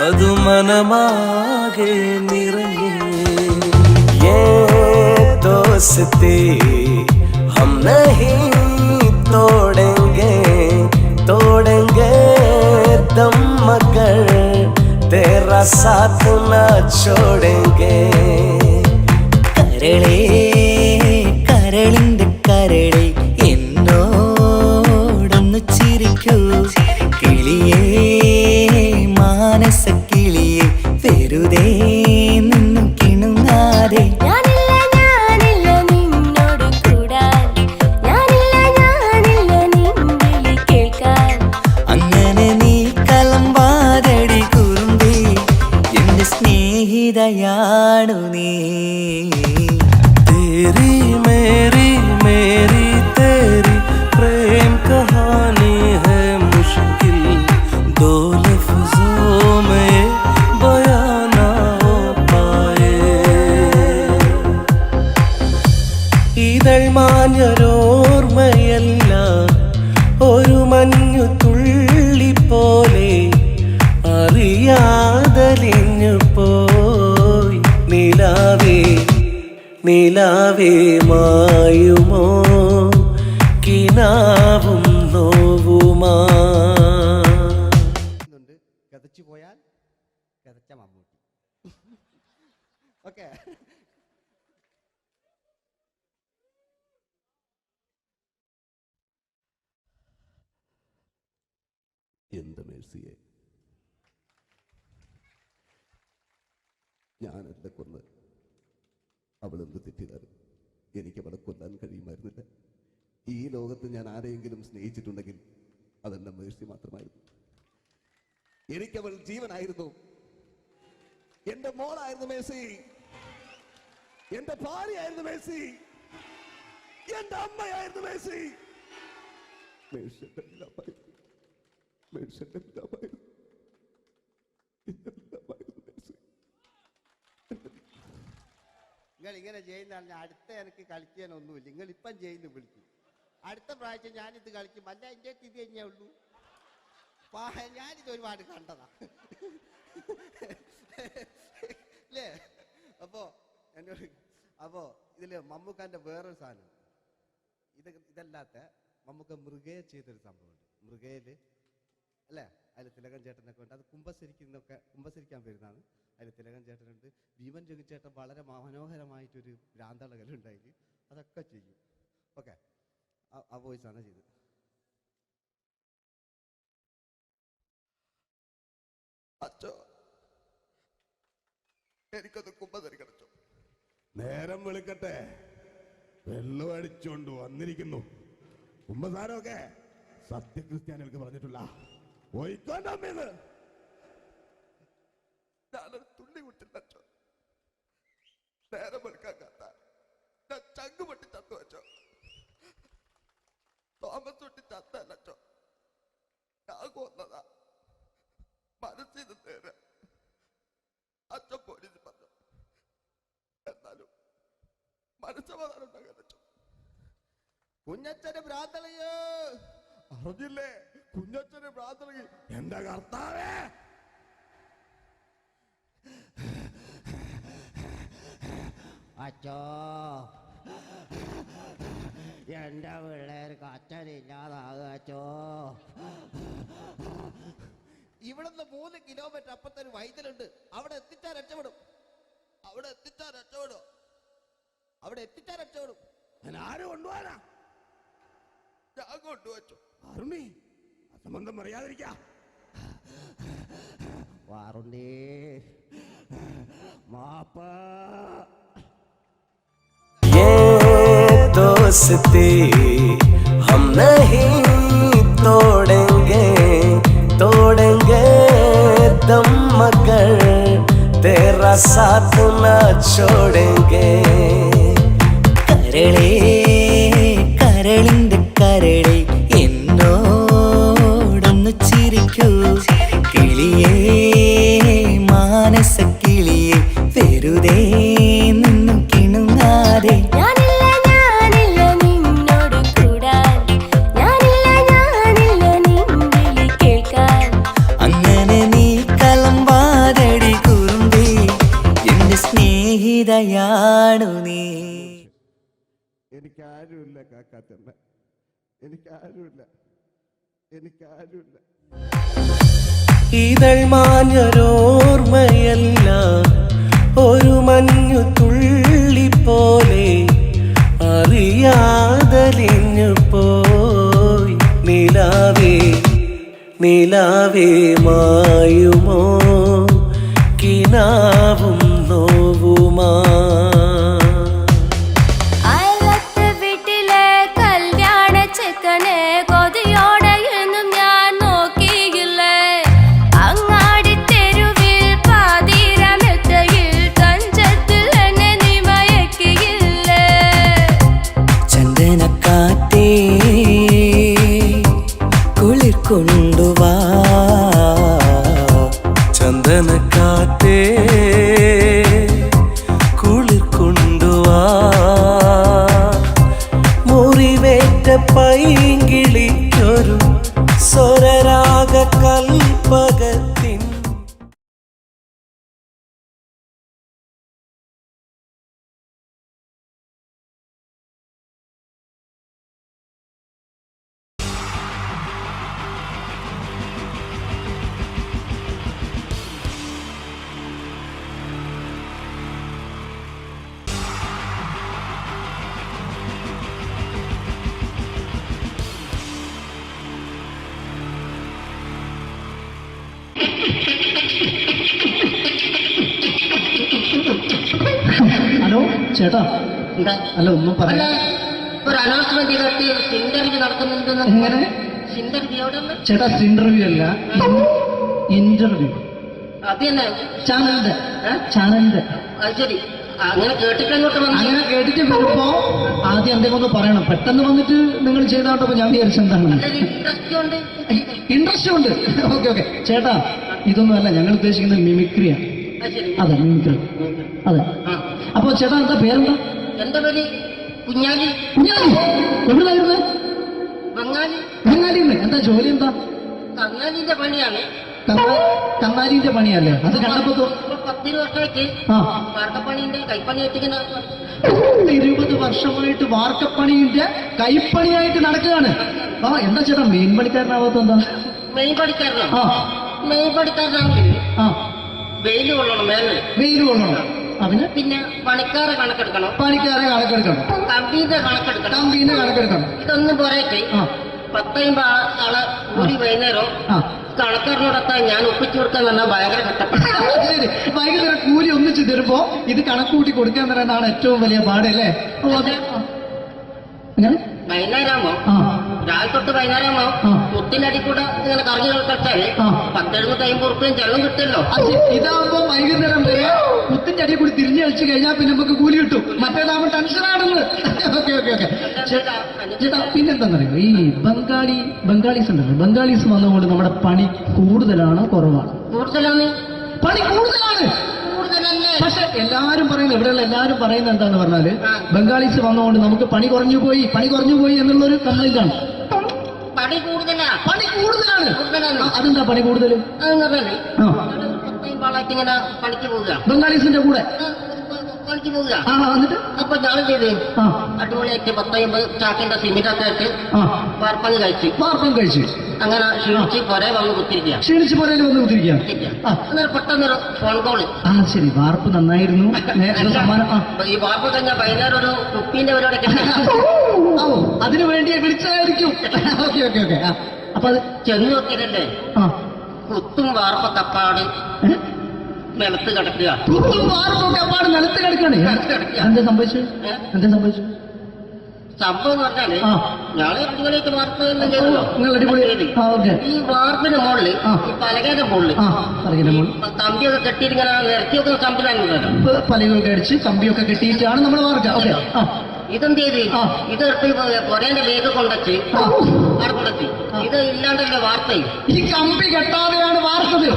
അത് മനമാകെ നിറഞ്ഞേ. दोस्ती हम नहीं तोड़ेंगे दम मगर तेरा साथ न छोड़ेंगे. കരളേ കരളിന്റെ കരളെ എന്നോടൊന്നു ചിരിക്കൂ, കിളിയേ മാനസ കിളിയെ വെറുതെ നിന്നും കിണുങ്ങാതെ. സ്നേഹിതയാണു നീ, तेरी मेरी मेरी तेरी प्रेम कहानी है मुश्किल നിലാവേ മായുമോ കിനാവും നോവുമാ. കതച്ചു പോയാൽ കതച്ച മമ്മൂട്ടി. ഓക്കെ, എന്ത് മേഴ്സിയെ, ഞാനല്ല കൊന്ന്, അവളെന്ത് തെറ്റിയതാണ്. എനിക്ക് അവളെ കൊല്ലാൻ കഴിയുമായിരുന്നില്ല. ഈ ലോകത്ത് ഞാൻ ആരെയെങ്കിലും സ്നേഹിച്ചിട്ടുണ്ടെങ്കിൽ അതെന്റെ മേഴ്സി മാത്രമായിരുന്നു. എനിക്കവൾ ജീവനായിരുന്നു, എന്റെ മോളായിരുന്നു മേഴ്സി, എന്റെ ഭാര്യയായിരുന്നു മേഴ്സി, എന്റെ അമ്മയായിരുന്നു മേഴ്സി. മേഴ്സിയുടെ എല്ലാമായിരുന്നു, മേഴ്സിയുടെ എല്ലാമായിരുന്നു, മേഴ്സി. നിങ്ങൾ ഇങ്ങനെ ചെയ്യുന്ന അടുത്ത എനിക്ക് കളിക്കാനൊന്നുമില്ല. നിങ്ങൾ ഇപ്പം ചെയ്യുന്നു വിളിക്കും, അടുത്ത പ്രാവശ്യം ഞാനിത് കളിക്കും. അല്ല, എൻ്റെ ഇത് തന്നെയേ ഉള്ളൂ. ഞാനിത് ഒരുപാട് കണ്ടതാ അല്ലേ. അപ്പോ ഇതില് മമ്മൂക്കാന്റെ വേറൊരു സാധനം, ഇതല്ലാത്ത മമ്മൂക്ക മൃഗയെ ചെയ്തൊരു സംഭവമുണ്ട്. മൃഗയില് അല്ലേ, അതിൽ തിലകൻ ചേട്ടനൊക്കെ ഉണ്ട്. അത് കുമ്പസരിക്കാൻ വരുന്നതാണ്. അതിൽ തിലകൻ ചേട്ടനുണ്ട്, ഭീമൻ രഘുചേട്ടൻ വളരെ മനോഹരമായിട്ടൊരു ഭ്രാന്തളകലുണ്ടായി. അതൊക്കെ ചെയ്യും. ഓക്കെ, ആ വോയിസ് ആണ് ചെയ്തത്. അച്ചോ, എനിക്കത് കുമ്പസരിക്കണച്ചോ. നേരം വെളുക്കട്ടെ, വെള്ളം അടിച്ചോണ്ട് വന്നിരിക്കുന്നു. കുമ്പസാരമൊക്കെ സത്യക്രിസ്ത്യാനികൾക്ക് പറഞ്ഞിട്ടുള്ള ഒയ്ക്കോണ്ടമ്മേന്ന് ഞാനൊരു തുള്ളി വിട്ടില്ലച്ചോ. നേരം വെളുക്കാൻ കാത്ത ഞാൻ ചങ്ക് പൊട്ടി ചത്തു വെച്ചോ. തോമസ് തൊട്ടി ചത്തല്ലച്ചോ, ഞാൻ കൊന്നതാ. മനസ്സിൽ നേരെ അച്ഛൻ പോലീസ് പറഞ്ഞു. എന്നാലും മനസ്സമാധാനം ഉണ്ടാകാൻ കുഞ്ഞച്ഛന് ഭ്രാന്തളയോ അറിഞ്ഞില്ലേ? കുഞ്ഞച്ഛന് ഭ്രാന്തളകി. എന്റെ കർത്താവേ, അച്ഛോ, എന്റെ പിള്ളേർക്ക് അച്ഛനില്ലാതാകച്ചോ. ഇവിടുന്ന് 3 കിലോമീറ്റർ അപ്പത്തൊരു വൈദ്യുണ്ട്. അവിടെ എത്തിച്ചാ രക്ഷപ്പെടും, അവിടെ എത്തിച്ചാ രക്ഷപ്പെടും, അവിടെ എത്തിച്ചാ രക്ഷപ്പെടും. ഞാൻ ആരും കൊണ്ടുപോകാനാ? ഞാൻ കൊണ്ടുവച്ചു. അരുണി, അസംബന്ധം പറയാതിരിക്ക. വാറുണ്ടേ മാപ്പ. दोस्ती हम नहीं तोड़ेंगे, तोड़ेंगे दम मगर तेरा साथ ना छोड़ेंगे. കരളേ കരളിന്റെ കരളെ എന്നോടൊന്ന് ചിരിക്കൂ. കിളിയേ മാനസ കിളിയെ വെറുതെ നിന്നും കിണുങ്ങാതെ. അങ്ങനെ നീ കലമ്പാതടി കുറുമ്പി, എന്റെ സ്നേഹിതയാണു നീ. എനിക്കാരുമില്ല കാക്കാത്തമ്മ, എനിക്കാരുമില്ല, എനിക്കാരുമില്ല. ഇതൾ മാഞ്ഞൊരോർമ്മയല്ല, ഒരു മഞ്ഞു തുള്ളി പോലെ അറിയാതലിഞ്ഞു പോയി. നിലാവേ നിലാവേ മായുമോ കിനാവും നോവുമാ. വീട്ടിലെ കല്യാണ ചെക്കനെ കൊതിയോടെ എന്നും ഞാൻ നോക്കിയില്ലേ. അങ്ങാടി തെരുവിൽ പാതിരമെത്തയിൽ തഞ്ചത്തിൽ എന്നെ നീ മയക്കിയില്ലേ. ചന്ദനക്കാറ്റേ കുളിർ കൊണ്ടുവാ, ചന്ദനക്കാറ്റേ കുളിർ കൊണ്ടുവാ. മുറിവേറ്റ പൈങ്കിളിക്കൊരു സ്വരരാഗ കൽപ്പകത്തിൻ ഹലോ ചേട്ടാ അല്ല ഒന്നും പറയാ ഒരു അനൗൺസ്മെന്റ് ചെയ്തിട്ട് ഇന്റർവ്യൂ നടക്കുന്നുണ്ടെന്ന്. എങ്ങനെ ചേട്ടാ ഇന്റർവ്യൂ അല്ല ഇന്റർവ്യൂ അത് തന്നെ ചാനലിന്റെ അത് ശരി. അങ്ങനെ കേട്ടിട്ട് അങ്ങോട്ട് വന്നു. അങ്ങനെ കേട്ടിട്ട് വരുമ്പോ ആദ്യം എന്തെങ്കിലും ഒന്ന് പറയണം. പെട്ടെന്ന് വന്നിട്ട് നിങ്ങൾ ചെയ്താട്ടപ്പോ ഞാൻ വിചാരിച്ചെന്താണ് ഇൻട്രസ്റ്റ് ഉണ്ട്. ഓക്കെ ഓക്കെ ചേട്ടാ ഇതൊന്നും അല്ല ഞങ്ങൾ ഉദ്ദേശിക്കുന്നത് മിമിക്രിയാണ്. അതെ മിമിക്രി അതെ. അപ്പൊ ചേട്ടാ എന്താ പേരെന്താ? എന്റെ പേര് കുഞ്ഞാലി. കുഞ്ഞാലി എവിടുന്നായിരുന്നു? ബംഗാളി. ബംഗാളിന്ന്. എന്താ ജോലി എന്താ? കങ്ങാലിന്റെ പണിയാണ്. കന്നാലിന്റെ പണിയല്ലേ? അത് കണ്ടപ്പോ 10 വർഷമായിട്ട് വാർക്കപ്പണിന്റെ കൈപ്പണിയായിട്ട് 20 വർഷമായിട്ട് വാർക്കപ്പണിന്റെ കൈപ്പണിയായിട്ട് നടക്കുകയാണ്. ആ എന്താ ചേട്ടാ മെയിൻ പണിക്കാരനാവാത്ത എന്താ? മെയിൻ പണിക്കാരനാണ്. മെയിൻ പണിക്കാരനാണെങ്കിൽ വെയില് കൊള്ളണം. വെയില് കൊള്ളണം. അവന് പിന്നെ പണിക്കാരെ കണക്കെടുക്കണം. കമ്പീന്റെ കണക്കെടുക്കണം. ഇതൊന്നും പോരായിട്ട് 10-50 ആളെ കൂടി വൈകുന്നേരം കണക്കാരനോടൊക്കെ ഞാൻ ഒപ്പിച്ചു കൊടുക്കാൻ പറഞ്ഞാൽ ഭയങ്കര കഷ്ടപ്പെട്ടു. വൈകുന്നേരം കൂലി ഒന്നിച്ചു തരുമ്പോ ഇത് കണക്കൂട്ടി കൊടുക്കാൻ തരാനാണ് ഏറ്റവും വലിയ പാടല്ലേ? വൈകുന്നേരമാകുമ്പോ രാവിലെ തൊട്ട് വൈകുന്നേരമാകുമ്പോ മുട്ടിനടി കൂടെ ഇങ്ങനെ കറങ്ങി കളിച്ചാല് 10-70-50 ഉറുപ്പിയും ചെലവും കിട്ടുമല്ലോ. ഇതാകുമ്പോ വൈകുന്നേരം വരെ മുത്തിന്റെ അടി കൂടി തിരിഞ്ഞു കളിച്ചു കഴിഞ്ഞാൽ പിന്നെ നമുക്ക് കൂലി കിട്ടും. മറ്റേതാകുമ്പോ ടെൻഷനാണെന്ന്. ഓക്കെ ഓക്കെ ഓക്കെ ചേട്ടാ പിന്നെന്താന്നറിയോ ഈ ബംഗാളീസ് ഉണ്ടല്ലോ, ബംഗാളീസ് വന്നുകൊണ്ട് നമ്മുടെ പണി കൂടുതലാണോ കുറവാണ്? കൂടുതലാണ്. പണി കൂടുതലാണ്. പക്ഷെ എല്ലാരും പറയുന്നത് ഇവിടെയുള്ള എല്ലാരും പറയുന്നത് എന്താന്ന് പറഞ്ഞാല് ബംഗാളീസ് വന്നുകൊണ്ട് നമുക്ക് പണി കുറഞ്ഞു പോയി എന്നുള്ളൊരു കംപ്ലൈന്റ് ആണ്. പണി കൂടുതലാണ്. അതെന്താ പണി കൂടുതൽ? ഇങ്ങനെ പണിക്ക് പോവുക ബംഗാളീസിന്റെ കൂടെ പണിക്ക് പോവുക. എന്നിട്ട് അപ്പൊ ഞാൻ ചെയ്ത് അടിപൊളിയായിട്ട് 10-50 ചാക്കിന്റെ സിമെന്റൊക്കെ ആയിട്ട് വാർപ്പം കഴിച്ചു. അങ്ങനെ ക്ഷീണിച്ച് പുറേ വന്ന് കുത്തിരിക്കുക. പെട്ടെന്നൊരു ഫോൺ കോള്. ശരി വാർപ്പ് നന്നായിരുന്നു. ഈ വാർപ്പ് കഴിഞ്ഞാൽ വൈകുന്നേരം ഒരു കുപ്പീന്റെ പരിപാടി അതിനു വേണ്ടി വിളിച്ചതായിരിക്കും. Okay okay okay. അപ്പൊ അത് ചെന്ന് നോക്കിയതല്ലേ കുത്തും വാർപ്പ കപ്പാട് നിലത്ത് കിടക്കുക. നിലത്ത് കിടക്കാണ്. എന്താ സംഭവിച്ചു? സംഭവം എന്ന് പറഞ്ഞാല് ഞാള് അടിപൊളിയായിട്ട് വാർപ്പ് ഈ വാർപ്പിന്റെ മുകളില് ഈ പലകയുടെ മുകളില് കമ്പിയൊക്കെ കെട്ടിയിട്ടിങ്ങനെ നിരത്തിയൊക്കെ സംവിധാനം പലകൊക്കെ അടിച്ച് കമ്പിയൊക്കെ കെട്ടിയിട്ടാണ് നമ്മൾ വാർക്കുക. ഓക്കെ ഇതെന്ത് ചെയ്ത് ഇതെടുത്ത് പൊരേന്റെ വേഗ കൊണ്ടച്ച് അവിടെ കൊണ്ടച്ച് ഇത് ഇല്ലാണ്ടല്ലേ വാർത്തയും. ഈ കമ്പി കെട്ടാതെയാണ് വാർത്തത്.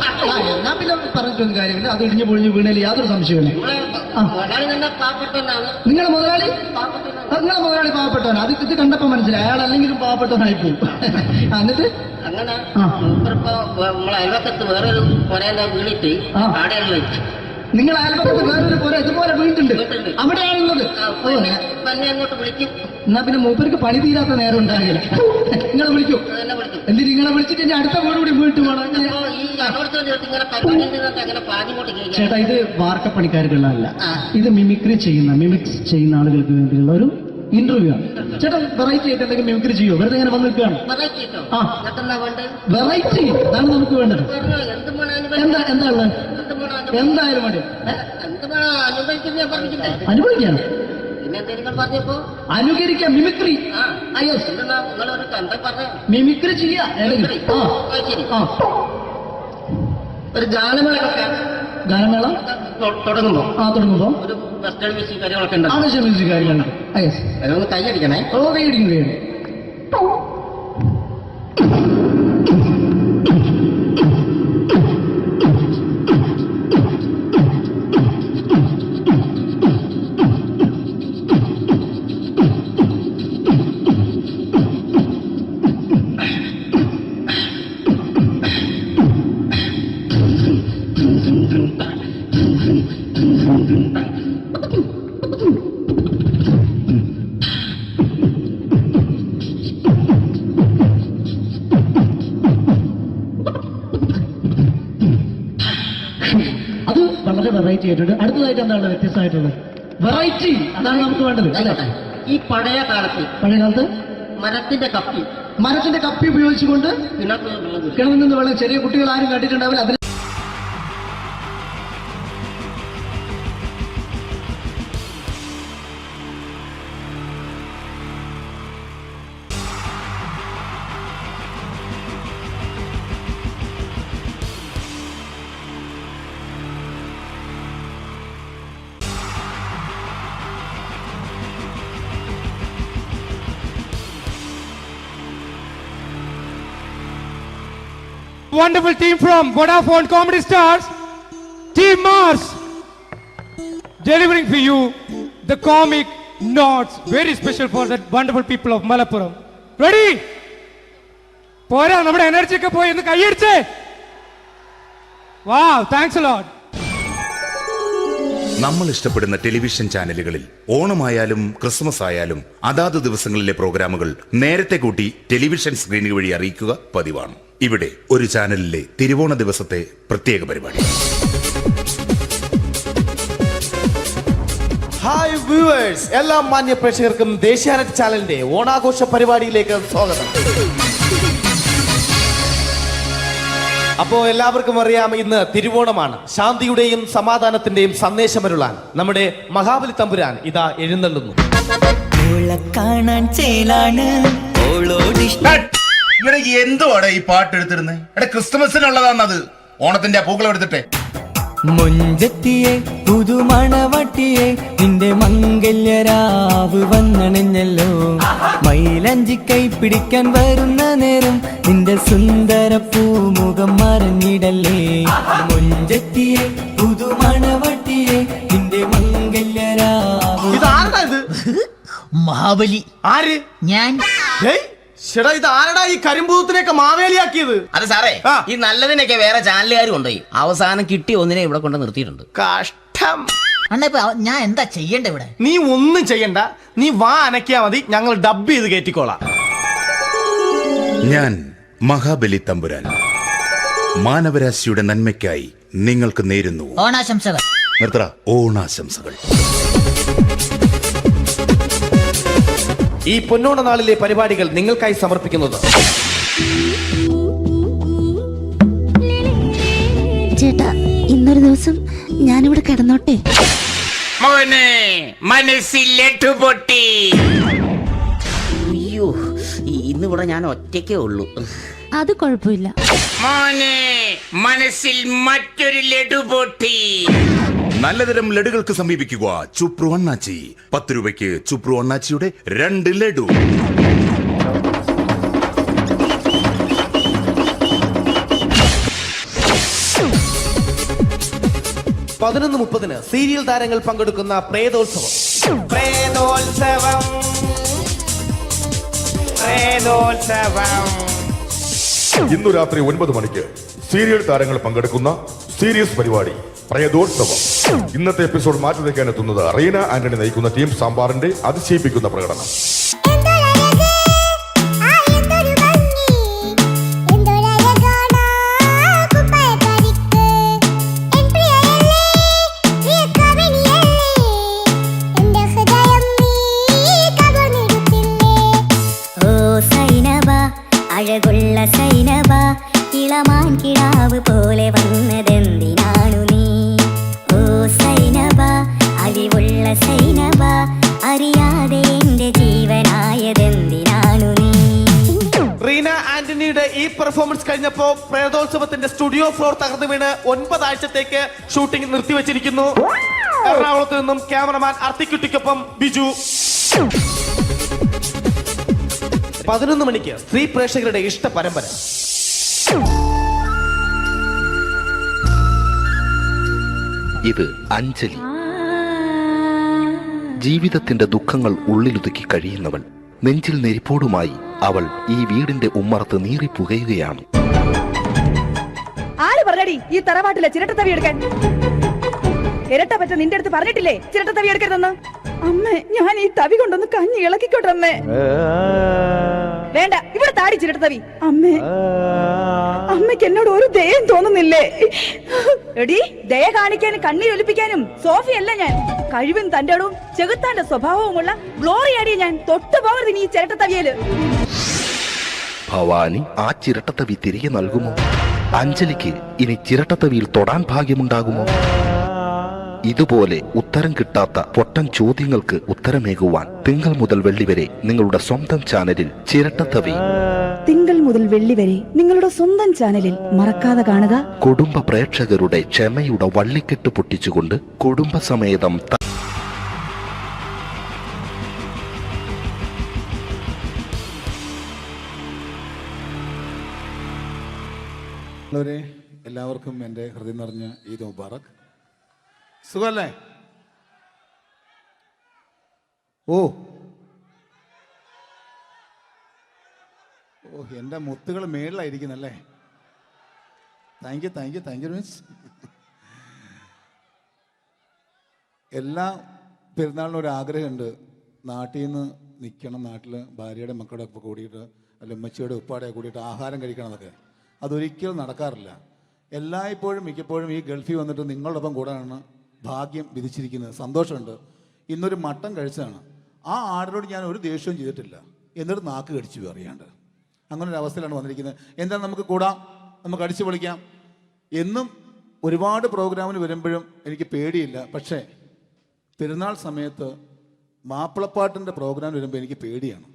എന്നാ പിന്നെ പറഞ്ഞിട്ടൊന്നും കാര്യമില്ല. അത് ഇടിഞ്ഞു പൊളിഞ്ഞു വീണേൽ യാതൊരു സംശയമില്ല. മുതലാളി തന്നെ പാവപ്പെട്ടവനാണ്. നിങ്ങളെ മുതലാളി പാവപ്പെട്ടവനാണ്. അത് ഇത് കണ്ടപ്പോ മനസ്സിലായി അയാൾ അല്ലെങ്കിലും പാവപ്പെട്ടവനായി പോകും. എന്നിട്ട് അങ്ങനെ ഇപ്പൊ നമ്മളെ അയൽവക്കത്ത് വേറൊരു പൊരേന്റെ വീണിട്ട് ആടെയാണ് വെച്ചു. നിങ്ങൾ അയൽപക്കത്ത് വേറൊരു പോലെ ഇതുപോലെ വീട്ടുണ്ട് അവിടെയാണുള്ളത്. അങ്ങോട്ട് വിളിക്കും. എന്നാ പിന്നെ മൂപ്പർക്ക് പണി തീരാത്ത നേരം ഉണ്ടാകില്ല. നിങ്ങളെ വിളിക്കും. എന്നിട്ട് നിങ്ങളെ വിളിച്ചിട്ട് ഇനി അടുത്ത വീട് കൂടി വീട്ടു പോകണം. ചേട്ടാ ഇത് വാർക്കപ്പണിക്കാർക്കുള്ളതല്ല. ഇത് മിമിക്സ് ചെയ്യുന്ന ആളുകൾക്ക് വേണ്ടിയുള്ള ഒരു ഇന്റർവ്യൂ ആണ്. ചേട്ടാ വെറൈറ്റി ആയിട്ട് എന്തെങ്കിലും മിമിക്രി ചെയ്യോ? വെറുതെ ഇങ്ങനെ വന്ന് നിൽക്കുകയാണ്. വെറൈറ്റി അതാണ് നമുക്ക് വേണ്ടത്. എന്താ ഉള്ളത്? എന്തായാലും മതി. അനുഭവിക്കാണ്. അനുകരിക്കാം. മിമിക്രി ചെയ്യാ. ഒരു ഗാനമേള തുടങ്ങുമ്പോ ഒരു വെസ്റ്റേൺ മ്യൂസിക് കാര്യങ്ങളൊക്കെ ഉണ്ട്. മ്യൂസിക് കാര്യങ്ങളുണ്ട്. അതൊന്ന് കൈയടിക്കണേ. കൈയടിക്കും. അത് വളരെ വെറൈറ്റി ആയിട്ടുണ്ട്. അടുത്തതായിട്ട് എന്താണ് വ്യത്യസ്തമായിട്ടുള്ളത്? വെറൈറ്റി അതാണ് നമുക്ക് വേണ്ടത്. ഈ പഴയ കാലത്ത് മരത്തിന്റെ മരത്തിന്റെ കപ്പി ഉപയോഗിച്ചുകൊണ്ട് കിണറിൽ നിന്ന് വെള്ളം ചെറിയ കുട്ടികൾ ആരും കണ്ടിട്ടുണ്ടാവില്ല. അതിൽ Wonderful team from Vodafone Comedy Stars, Team Mars, delivering for you the comic notes, very special for the wonderful people of Malappuram. Ready? പോരാ നമ്മുടെ എനർജി ഒക്കെ പോയി ഒന്ന് കൈയടിച്ചേ. Wow, thanks a lot. നമ്മൾ ഇഷ്ടപ്പെടുന്ന ടെലിവിഷൻ ചാനലുകളിൽ ഓണമായാലും ക്രിസ്മസ് ആയാലും അതാത് ദിവസങ്ങളിലെ പ്രോഗ്രാമുകൾ നേരത്തെ കൂട്ടി ടെലിവിഷൻ സ്ക്രീനുകൾ വഴി അറിയിക്കുക പതിവാണ്. ഇവിടെ ഒരു ചാനലിലെ തിരുവോണ ദിവസത്തെ പ്രത്യേക പരിപാടി. ഹായ് വ്യൂവേഴ്സ്, എല്ലാ മാന്യ പ്രേക്ഷകർക്കും ദേശീയാനെറ്റ് ചാനലിന്റെ ഓണാഘോഷ പരിപാടിയിലേക്ക് സ്വാഗതം. അപ്പോ എല്ലാവർക്കും അറിയാം, ഇന്ന് തിരുവോണമാണ്. ശാന്തിയുടെയും സമാധാനത്തിന്റെയും സന്ദേശമരുളാൻ നമ്മുടെ മഹാബലി തമ്പുരാൻ ഇതാ എഴുന്നള്ളുന്നു. ഇവിടെ എന്തുവാടെ ഈ പാട്ട് എടുത്തിരുന്നത്? എടാ, ക്രിസ്തുമസിനുള്ളതാണത്. ഓണത്തിന്റെ പൂക്കളം എടുത്തിട്ടെ. മൊഞ്ചത്തിയെ പുതുമണവട്ടിയെ നിന്റെ മംഗല്യരാവ് വന്നണഞ്ഞല്ലോ. മൈലഞ്ചി കൈ പിടിക്കാൻ വരുന്ന നേരം നിന്റെ സുന്ദര പൂമുഖം മറഞ്ഞിടല്ലേ. മൊഞ്ചത്തിയെ പുതുമണവട്ടിയെ നിന്റെ മംഗല്യരാവ്. ഇതാരടാ ഇത്? മഹാബലി. ആര്? ഞാൻ. ചേട്ടാ, ഇത് ആരടാ ഈ കരിമ്പൂത്തിനെയൊക്കെ മാവേലിയാക്കിയത്? അതെ സാറേ, ഈ നല്ലതിനൊക്കെ വേറെ ചാനലുകാർ കൊണ്ടുപോയി അവസാനം കിട്ടിയ ഒന്നിനെ ഇവിടെ കൊണ്ട് നിർത്തിയിട്ടുണ്ട്. കഷ്ടം. അണ്ണ ഇപ്പൊ ഞാൻ എന്താ ചെയ്യണ്ട ഇവിടെ? നീ ഒന്നും ചെയ്യണ്ട, നീ വാ അനക്കിയാ മതി, ഞങ്ങൾ ഡബ് ചെയ്ത് കയറ്റിക്കോളാം. ഞാൻ മഹാബലി തമ്പുരാൻ മാനവരാശിയുടെ നന്മയ്ക്കായി നിങ്ങൾക്ക് നേരുന്നു ഓണാശംസകൾ. നിർത്തറ ഓണാശംസകൾ. ഈ പൊന്നോണ നാളിലെ പരിപാടികൾ നിങ്ങൾക്കായി സമർപ്പിക്കുന്നത് ചേട്ടാ, ഇന്നൊരു ദിവസം ഞാനിവിടെ കിടന്നോട്ടെ. അയ്യോ, ഇന്നിവിടെ ഞാൻ ഒറ്റയ്ക്കേ ഉള്ളൂ. അത് കുഴപ്പമില്ല. മനസ്സിൽ മറ്റൊരു ലഡു പൊട്ടി. നല്ലതരം ലഡുകൾക്ക് സമീപിക്കുക ചുപ്രു അണ്ണാച്ചി. 10 രൂപയ്ക്ക് ചുപ്രു അണ്ണാച്ചിയുടെ 2 ലഡു. പതിനൊന്ന് 30 സീരിയൽ താരങ്ങൾ പങ്കെടുക്കുന്ന പ്രേതോത്സവം. ഇന്നു രാത്രി 9 മണിക്ക് സീരിയൽ താരങ്ങൾ പങ്കെടുക്കുന്ന സീരിയസ് പരിപാടി പ്രേതോത്സവം. ഇന്നത്തെ എപ്പിസോഡ് മാറ്റി വയ്ക്കാൻ എത്തുന്നത് റീന ആന്റണി നയിക്കുന്ന ടീം സാമ്പാറിന്റെ അതിശയിപ്പിക്കുന്ന പ്രകടനം. അഴകുള്ള സൈനബ, ഇളമാൻ കിടാവ് പോലെ വന്നതെന്തിനാണു നീ? ഓ സൈനബ, അലിവുള്ള സൈനബ, അറിയാതെ എന്റെ ജീവനായതെന്തിനാണു നീ? റീന ആന്റണിയുടെ ഈ പെർഫോമൻസ് കഴിഞ്ഞപ്പോ പ്രേതോത്സവത്തിന്റെ സ്റ്റുഡിയോ ഫ്ലോർ തകർന്നു വീണ് 9 ആഴ്ചത്തേക്ക് ഷൂട്ടിംഗ് നിർത്തിവെച്ചിരിക്കുന്നു. എറണാകുളത്ത് നിന്നും ക്യാമറമാൻ അർത്തിക്കുട്ടിക്കൊപ്പം ബിജു. 11 മണിക്ക് സ്ത്രീ പ്രേക്ഷകരുടെ ഇഷ്ട പരമ്പര. ഇത് അഞ്ജലി. ജീവിതത്തിന്റെ ദുഃഖങ്ങൾ ഉള്ളിലൊതുക്കി കഴിയുന്നവൾ. നെഞ്ചിൽ നെരിപ്പോടുമായി അവൾ ഈ വീടിന്റെ ഉമ്മറത്ത് നീറി പുകയുകയാണ്. ആര് പറഞ്ഞടി ഈ തറവാട്ടിലെ ചിരട്ടത്തവി എടുക്കാൻ? ഇരട്ട പറ്റ നിന്റെ അടുത്ത് പറഞ്ഞിട്ടില്ലേ ചിരട്ടത്തവി എടുക്കരുതെന്ന്? അമ്മേ, ഞാൻ ഈ തവി കൊണ്ടൊന്ന് കഞ്ഞി ഇളക്കിക്കോട്ടെ അമ്മേ. വേണ്ട, ഇവിടെ താടി ചിരട്ടത്തവി. അമ്മേ, അമ്മയ്ക്ക് എന്നോട് ഒരു ദയം തോന്നുന്നില്ലേ? എടി, ദയ കാണിക്കാനും കണ്ണീരൊലിപ്പിക്കാനും സോഫിയല്ല ഞാൻ. കഴിവും തന്റെടവും ചെകുത്താന്റെ സ്വഭാവവുമുള്ള ഗ്ലോറി ആടിയ ഞാൻ. തൊട്ടു പോകരുത് നീ ചിരട്ടത്തവിയല്. ഭവാനി ആ ചിരട്ടത്തവി തിരികെ നൽകുമോ? അഞ്ജലിക്ക് ഇനി ചിരട്ടത്തവിയിൽ തൊടാൻ ഭാഗ്യമുണ്ടാകുമോ? ഇതുപോലെ ഉത്തരം കിട്ടാത്ത പൊട്ടൻ ചോദ്യങ്ങൾക്ക് ഉത്തരമേകുവാൻ തിങ്കൾ മുതൽ വെള്ളി വരെ നിങ്ങളുടെ സ്വന്തം ചാനലിൽ ചിരട്ടത്തവി. തിങ്കൾ മുതൽ വെള്ളി വരെ നിങ്ങളുടെ സ്വന്തം ചാനലിൽ മറക്കാതെ കാണുക. കുടുംബ പ്രേക്ഷകരുടെ ക്ഷമയുടെ വള്ളിക്കെട്ട് പൊട്ടിച്ചുകൊണ്ട് കുടുംബസമേതം എല്ലാവർക്കും എൻ്റെ ഹൃദയം നിറഞ്ഞ ഈദ് മുബാറക്. സുഖല്ലേ? ഓ ഓ എൻ്റെ മുത്തുകൾ മേളിലായിരിക്കുന്നല്ലേ. താങ്ക് യു മീൻസ് എല്ലാ പെരുന്നാളിനും ഒരു ആഗ്രഹമുണ്ട്. നാട്ടിൽ നിന്ന് നിൽക്കണം, നാട്ടിൽ ഭാര്യയുടെ മക്കളുടെ ഒക്കെ കൂടിയിട്ട് അല്ല ഉമ്മച്ചിയുടെ ഉപ്പാടെ കൂടിയിട്ട് ആഹാരം കഴിക്കണം എന്നൊക്കെ. അതൊരിക്കലും നടക്കാറില്ല. എല്ലായ്പ്പോഴും മിക്കപ്പോഴും ഈ ഗൾഫിൽ വന്നിട്ട് നിങ്ങളോടൊപ്പം കൂടാനാണ് ഭാഗ്യം വിധിച്ചിരിക്കുന്നത്. സന്തോഷമുണ്ട്. ഇന്നൊരു മട്ടൻ കഴിച്ചതാണ്. ആ ആടിനോട് ഞാൻ ഒരു ദേഷ്യവും ചെയ്തിട്ടില്ല, എന്നിട്ട് നാക്ക് കടിച്ചു അറിയാണ്ട്. അങ്ങനെ ഒരു അവസ്ഥയിലാണ് വന്നിരിക്കുന്നത്. എന്താണ്, നമുക്ക് കൂടാം, നമുക്ക് അടിച്ചു പൊളിക്കാം. എന്നും ഒരുപാട് പ്രോഗ്രാമിന് വരുമ്പോഴും എനിക്ക് പേടിയില്ല. പക്ഷേ പെരുന്നാൾ സമയത്ത് മാപ്പിളപ്പാട്ടിൻ്റെ പ്രോഗ്രാം വരുമ്പോൾ എനിക്ക് പേടിയാണ്.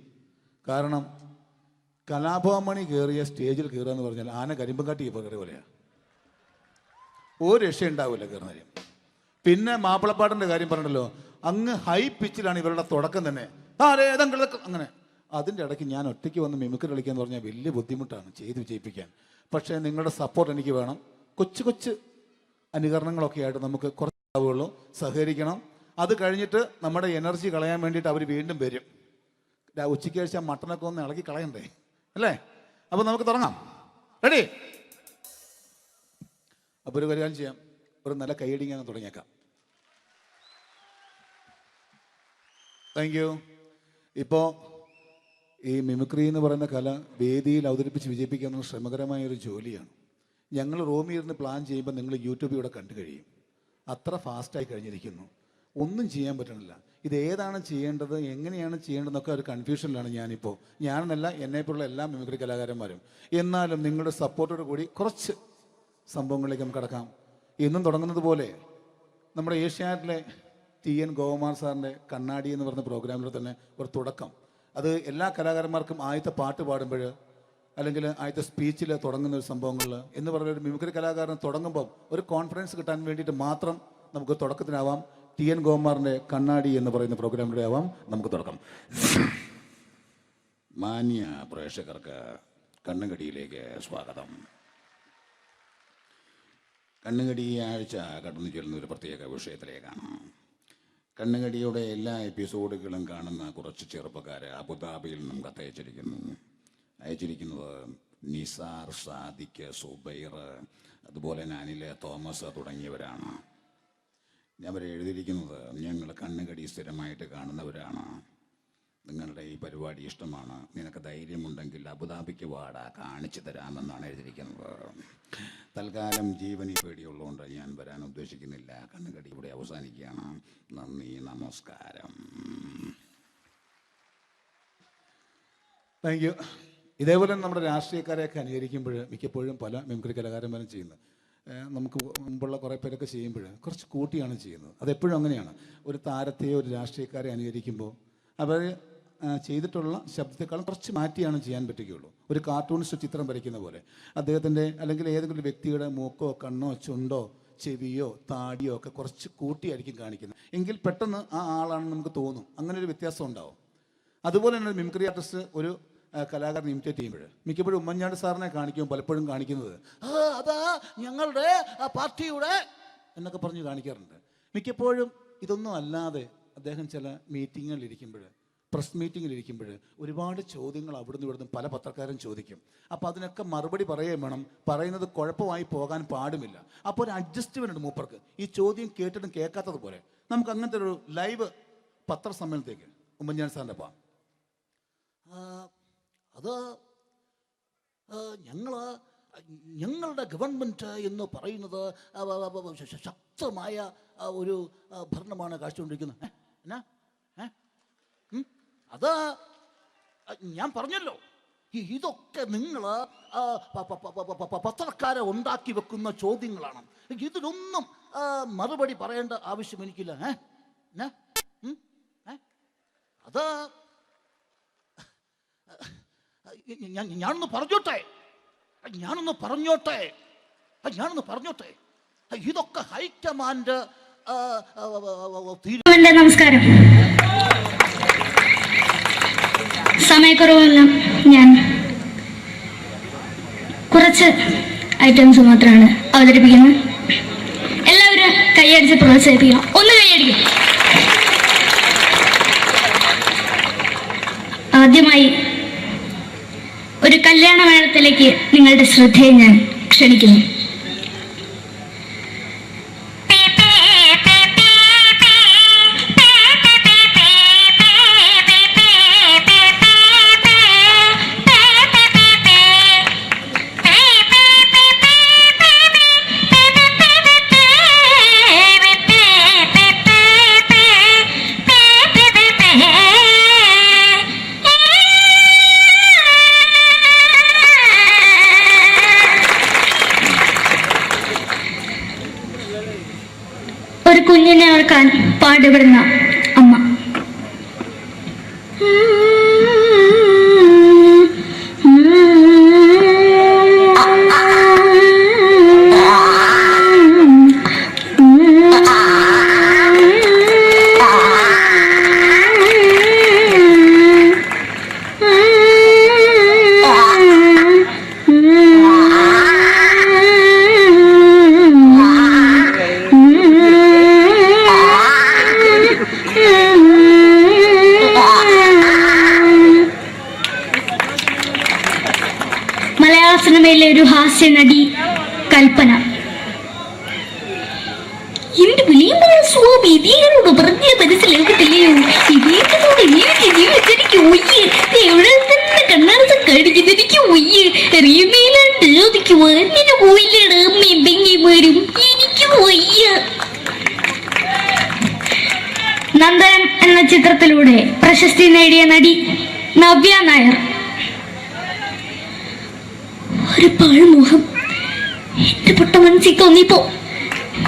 കാരണം കലാഭവമണി കയറിയ സ്റ്റേജിൽ കയറുക എന്ന് പറഞ്ഞാൽ ആന കരിമ്പങ്കാട്ടി ഇപ്പോൾ കയറിയ പോലെയാണ്. ഒരു രക്ഷയുണ്ടാവില്ല കയറുന്ന കാര്യം. പിന്നെ മാപ്പിളപ്പാട്ടിൻ്റെ കാര്യം പറഞ്ഞല്ലോ, അങ്ങ് ഹൈ പിച്ചിലാണ് ഇവരുടെ തുടക്കം തന്നെ. അങ്ങനെ അതിൻ്റെ ഇടയ്ക്ക് ഞാൻ ഒറ്റയ്ക്ക് വന്ന് മിമിക്രി കളിക്കുക എന്ന് പറഞ്ഞാൽ വലിയ ബുദ്ധിമുട്ടാണ് ചെയ്ത് വിജയിപ്പിക്കാൻ. പക്ഷേ നിങ്ങളുടെ സപ്പോർട്ട് എനിക്ക് വേണം. കൊച്ചു കൊച്ചു അനുകരണങ്ങളൊക്കെ ആയിട്ട് നമുക്ക് കുറച്ചാവുള്ളൂ. സഹകരിക്കണം. അത് കഴിഞ്ഞിട്ട് നമ്മുടെ എനർജി കളയാൻ വേണ്ടിയിട്ട് അവർ വീണ്ടും വരും. ഉച്ചയ്ക്ക് കഴിച്ചാൽ മട്ടനൊക്കെ ഒന്ന് ഇളക്കി കളയണ്ടേ അല്ലേ? അപ്പോൾ നമുക്ക് തുടങ്ങാം. റെഡി? അപ്പോൾ ഒരു കാര്യം ചെയ്യാം, ഒരു നല്ല കൈയടിങ്ങാൻ തുടങ്ങിയേക്കാം. Thank you. ഇപ്പോൾ ഈ മിമിക്രി എന്ന് പറയുന്ന കല വേദിയിൽ അവതരിപ്പിച്ച് വിജയിപ്പിക്കുന്ന ശ്രമകരമായൊരു ജോലിയാണ്. ഞങ്ങൾ റൂമിൽ ഇരുന്ന് പ്ലാൻ ചെയ്യുമ്പോൾ നിങ്ങൾ യൂട്യൂബിൽ ഇവിടെ കണ്ടു കഴിയും. അത്ര ഫാസ്റ്റായി കഴിഞ്ഞിരിക്കുന്നു. ഒന്നും ചെയ്യാൻ പറ്റണില്ല. ഇത് ഏതാണ് ചെയ്യേണ്ടത്, എങ്ങനെയാണ് ചെയ്യേണ്ടതെന്നൊക്കെ ഒരു കൺഫ്യൂഷനിലാണ് ഞാനിപ്പോൾ. ഞാനെന്നല്ല, എന്നെപ്പോലുള്ള എല്ലാ മിമിക്രി കലാകാരന്മാരും. എന്നാലും നിങ്ങളുടെ സപ്പോർട്ടോട് കൂടി കുറച്ച് സംഭവങ്ങളിലേക്ക് നമുക്ക് കടക്കാം. ഇന്നും തുടങ്ങുന്നത് പോലെ നമ്മുടെ ഏഷ്യാനെറ്റിലെ TN ഗോപകുമാർ സാറിൻ്റെ കണ്ണാടി എന്ന് പറഞ്ഞ പ്രോഗ്രാമിൽ തന്നെ ഒരു തുടക്കം. അത് എല്ലാ കലാകാരന്മാർക്കും ആദ്യത്തെ പാട്ട് പാടുമ്പോൾ അല്ലെങ്കിൽ ആദ്യത്തെ സ്പീച്ചിൽ തുടങ്ങുന്ന ഒരു സംഭവങ്ങളിൽ എന്ന് പറഞ്ഞ ഒരു മിമിക്രി കലാകാരൻ തുടങ്ങുമ്പം ഒരു കോൺഫിഡൻസ് കിട്ടാൻ വേണ്ടിയിട്ട് മാത്രം നമുക്ക് തുടക്കത്തിനാവാം. TN ഗോപകുമാറിൻ്റെ കണ്ണാടി എന്ന് പറയുന്ന പ്രോഗ്രാമിലൂടെ ആവാം നമുക്ക് തുടക്കം. മാന്യ പ്രേക്ഷകർക്ക് കണ്ണുകടിയിലേക്ക് സ്വാഗതം. കണ്ണുകടി ഈ ആഴ്ച കടന്നു ചെല്ലുന്ന ഒരു പ്രത്യേക വിഷയത്തിലേക്കാണ്. കണ്ണുകടിയുടെ എല്ലാ എപ്പിസോഡുകളും കാണുന്ന കുറച്ച് ചെറുപ്പക്കാർ അബുദാബിയിൽ നിന്നും അയച്ചിരിക്കുന്നത് നിസാർ, സാദിഖ്, സുബൈർ, അതുപോലെ അനിൽ, തോമസ് തുടങ്ങിയവരാണ്. അവർ എഴുതിയിരിക്കുന്നത്, ഞങ്ങൾ കണ്ണുകടി സ്ഥിരമായിട്ട് കാണുന്നവരാണ്. നിങ്ങളുടെ ഈ പരിപാടി ഇഷ്ടമാണ്. നിനക്ക് ധൈര്യമുണ്ടെങ്കിൽ അബുദാബിക്ക് വാടാ, കാണിച്ചു തരാമെന്നാണ് എഴുതിയിരിക്കുന്നത്. തൽക്കാലം ജീവനി പേടിയുള്ളതുകൊണ്ട് ഞാൻ വരാൻ ഉദ്ദേശിക്കുന്നില്ല. കണ്ണുകടി ഇവിടെ അവസാനിക്കുകയാണ്. നന്ദി, നമസ്കാരം. Thank you. ഇതേപോലെ നമ്മുടെ രാഷ്ട്രീയക്കാരെയൊക്കെ അനുകരിക്കുമ്പോൾ മിക്കപ്പോഴും പല മിമിക്രി കലാകാരന്മാരും ചെയ്യുന്നത്, നമുക്ക് മുമ്പുള്ള കുറേ പേരൊക്കെ ചെയ്യുമ്പോൾ കുറച്ച് കൂട്ടിയാണ് ചെയ്യുന്നത്. അതെപ്പോഴും അങ്ങനെയാണ്. ഒരു താരത്തെയോ ഒരു രാഷ്ട്രീയക്കാരെ അനുകരിക്കുമ്പോൾ അവർ ചെയ്തിട്ടുള്ള ശബ്ദത്തെക്കാളും കുറച്ച് മാറ്റിയാണ് ചെയ്യാൻ പറ്റുകയുള്ളൂ. ഒരു കാർട്ടൂണിസ്റ്റ് ചിത്രം വരയ്ക്കുന്ന പോലെ അദ്ദേഹത്തിൻ്റെ അല്ലെങ്കിൽ ഏതെങ്കിലും വ്യക്തിയുടെ മൂക്കോ കണ്ണോ ചുണ്ടോ ചെവിയോ താടിയോ ഒക്കെ കുറച്ച് കൂട്ടിയായിരിക്കും കാണിക്കുന്നത്. എങ്കിൽ പെട്ടെന്ന് ആ ആളാണെന്ന് നമുക്ക് തോന്നും. അങ്ങനെ ഒരു വ്യത്യാസം ഉണ്ടാവും. അതുപോലെ തന്നെ മിമിക്രി ആർട്ടിസ്റ്റ് ഒരു കലാകാരൻ ഇമിറ്റേറ്റ് ചെയ്യുമ്പോൾ മിക്കപ്പോഴും ഉമ്മൻചാണ്ടി സാറിനെ കാണിക്കുമ്പോൾ പലപ്പോഴും കാണിക്കുന്നത് അതാ ഞങ്ങളുടെ പാർട്ടിയുടെ എന്നൊക്കെ പറഞ്ഞ് കാണിക്കാറുണ്ട്. മിക്കപ്പോഴും ഇതൊന്നും അല്ലാതെ അദ്ദേഹം ചില മീറ്റിങ്ങുകളിലിരിക്കുമ്പോൾ, പ്രസ് മീറ്റിങ്ങിലിരിക്കുമ്പോൾ ഒരുപാട് ചോദ്യങ്ങൾ അവിടുന്ന് ഇവിടുന്ന് പല പത്രക്കാരും ചോദിക്കും. അപ്പോൾ അതിനൊക്കെ മറുപടി പറയുകയും വേണം. പറയുന്നത് കുഴപ്പമായി പോകാൻ പാടുമില്ല. അപ്പോൾ ഒരു അഡ്ജസ്റ്റ്മെൻറ്റ് മൂപ്പർക്ക്. ഈ ചോദ്യം കേട്ടിട്ടും കേൾക്കാത്തതുപോലെ നമുക്ക് അങ്ങനത്തെ ഒരു ലൈവ് പത്രസമ്മേളനത്തേക്ക് ഉമ്മൻചാണ്ടി സാറിൻ്റെ പോകാം. അത് ഞങ്ങളുടെ ഗവൺമെൻറ് എന്ന് പറയുന്നത് ശക്തമായ ഒരു ഭരണമാണ് കാഴ്ചകൊണ്ടിരിക്കുന്നത്. എന്നാ അത് ഞാൻ പറഞ്ഞല്ലോ, ഇതൊക്കെ നിങ്ങൾ പത്രക്കാരെ ഉണ്ടാക്കി വെക്കുന്ന ചോദ്യങ്ങളാണ്. ഇതിലൊന്നും മറുപടി പറയേണ്ട ആവശ്യം എനിക്കില്ല. അത് ഞാനൊന്ന് പറഞ്ഞോട്ടെ. ഇതൊക്കെ ഹൈക്കമാൻഡ്. നമസ്കാരം. സമയക്കുറവെല്ലാം ഞാൻ കുറച്ച് ഐറ്റംസ് മാത്രമാണ് അവതരിപ്പിക്കുന്നത്. എല്ലാവരും കൈയടിച്ച് പ്രോത്സാഹിപ്പിക്കണം. ഒന്ന് കൈയടിക്കും. ആദ്യമായി ഒരു കല്യാണ മേളത്തിലേക്ക് നിങ്ങളുടെ ശ്രദ്ധയെ ഞാൻ ക്ഷണിക്കുന്നു. ഒരു കുഞ്ഞിനെ ഓർക്കാൻ പാടുപെടുന്ന അമ്മ. മലയാള സിനിമയിലെ ഒരു ഹാസ്യ നടി കൽപ്പന. എന്റെ വിളിയമ്പഴ സ്വാമി ഇതിനോട് പറഞ്ഞ മനസ്സിലാക്കത്തില്ലയോ? ഇതേക്കോട് ജീവിച്ചിരിക്കു ഒയ്യ്. എവിടെ തന്നെ കണ്ണാടത്ത് കടിക്കുന്നത് എനിക്ക് ഒയ്യ്. അറിയുമേലാണ്ട് ചോദിക്കുവാ എന്നെ പോയില്ലേടാ അമ്മയും പെങ്ങന്മാരും. എനിക്ക് ഒയ്യ. നന്ദനം എന്ന ചിത്രത്തിലൂടെ പ്രശസ്തി നേടിയ നടി നവ്യ നായർ. ഒരു പാഴ്മുഖം എന്റെ പൊട്ട മനസ്സിൽ തോന്നിയപ്പോ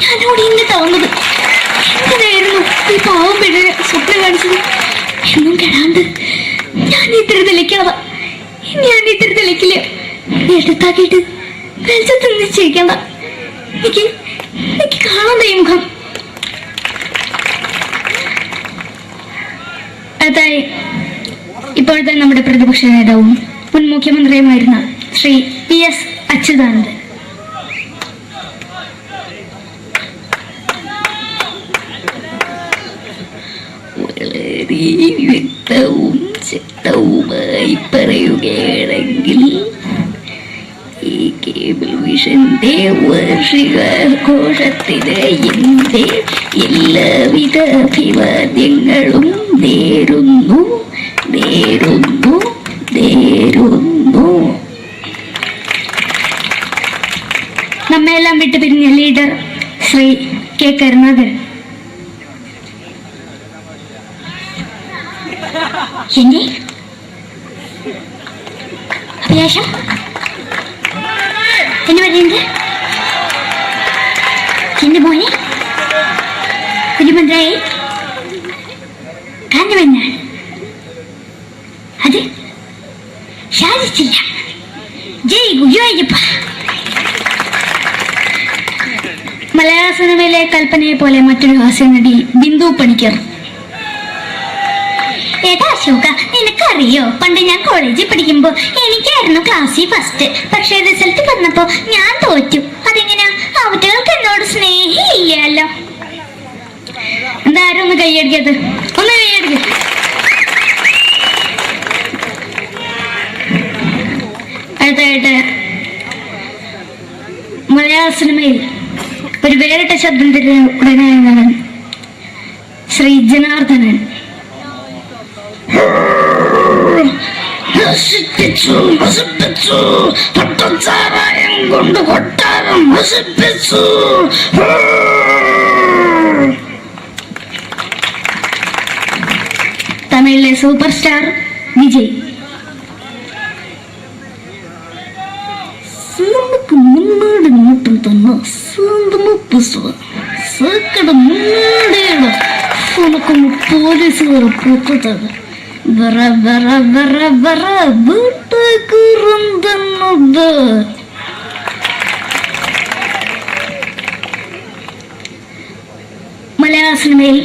ഞാനോട് ഇങ്ങോട്ടാ വന്നത്. എന്തിനായിരുന്നു ഈ പാവം പെണ്ണിന് സ്വപ്നം കാണിച്ചത്? എന്നും കെടാണ്ട് ഞാൻ ഇത്തിരി തെളിക്കില്ല. എടുത്താക്കിയിട്ട് വെളിച്ചത്ത് നിശ്ചയിക്കണ്ട. എനിക്ക് കാണാൻ ഈ മുഖം. അതായി ഇപ്പോഴത്തെ നമ്മുടെ പ്രതിപക്ഷ നേതാവും മുൻ മുഖ്യമന്ത്രിയുമായിരുന്ന ശ്രീ PS അച്യുതാനന്ദൻ. വളരെ വ്യക്തവും ശക്തവുമായി പറയുകയാണെങ്കിൽ ഈ കേബിൾ വിഷന്റെ വാർഷികാഘോഷത്തിന് എന്റെ എല്ലാവിധ അഭിവാദ്യങ്ങളും നേരുന്നു. നമ്മെല്ലാം വിട്ടുപിരിഞ്ഞ ലീഡർ ശ്രീ K. കരുണാകരൻ. എന്റെ അഭിലാഷം എന്ന് പറയുന്നത് എന്റെ മോനെ തിരുമന്ത്രായി കാണുമെന്നാണ്. അത് സാധിച്ചില്ല. ജയ് ഗുരുവായൂരപ്പ. മലയാള സിനിമയിലെ കൽപ്പനയെ പോലെ മറ്റൊരു ഹാസ്യ നടി ബിന്ദു പണിക്കർ. ഏട്ടാ അശോക, നിനക്കറിയോ പണ്ട് ഞാൻ കോളേജിൽ പഠിക്കുമ്പോ എനിക്കായിരുന്നു ക്ലാസ്സിൽ ഫസ്റ്റ്. പക്ഷെ റിസൾട്ട് വന്നപ്പോ ഞാൻ തോറ്റു. അതെങ്ങനെയാ? അവറ്റകൾക്ക് എന്നോട് സ്നേഹമില്ലല്ലോ. എന്താരും ഒന്ന് കൈയടിക്കത്? ഒന്ന് കൈയടിക്ക. അടുത്തായിട്ട് മലയാള സിനിമയിൽ ഒരു വേറിട്ട ശബ്ദത്തിന്റെ ഉടനായ ശ്രീ ജനാർദ്ദനൻ. പട്ടച്ചാറായം കൊണ്ട് കൊട്ടാരം നശിപ്പിച്ചു. തമിഴിലെ സൂപ്പർ സ്റ്റാർ വിജയ്. പോലീസുകാർ പൂത്തത് വറ വറ വറ വറ വീട്ടുകുറുന്തുന്നത്. മലയാള സിനിമയിൽ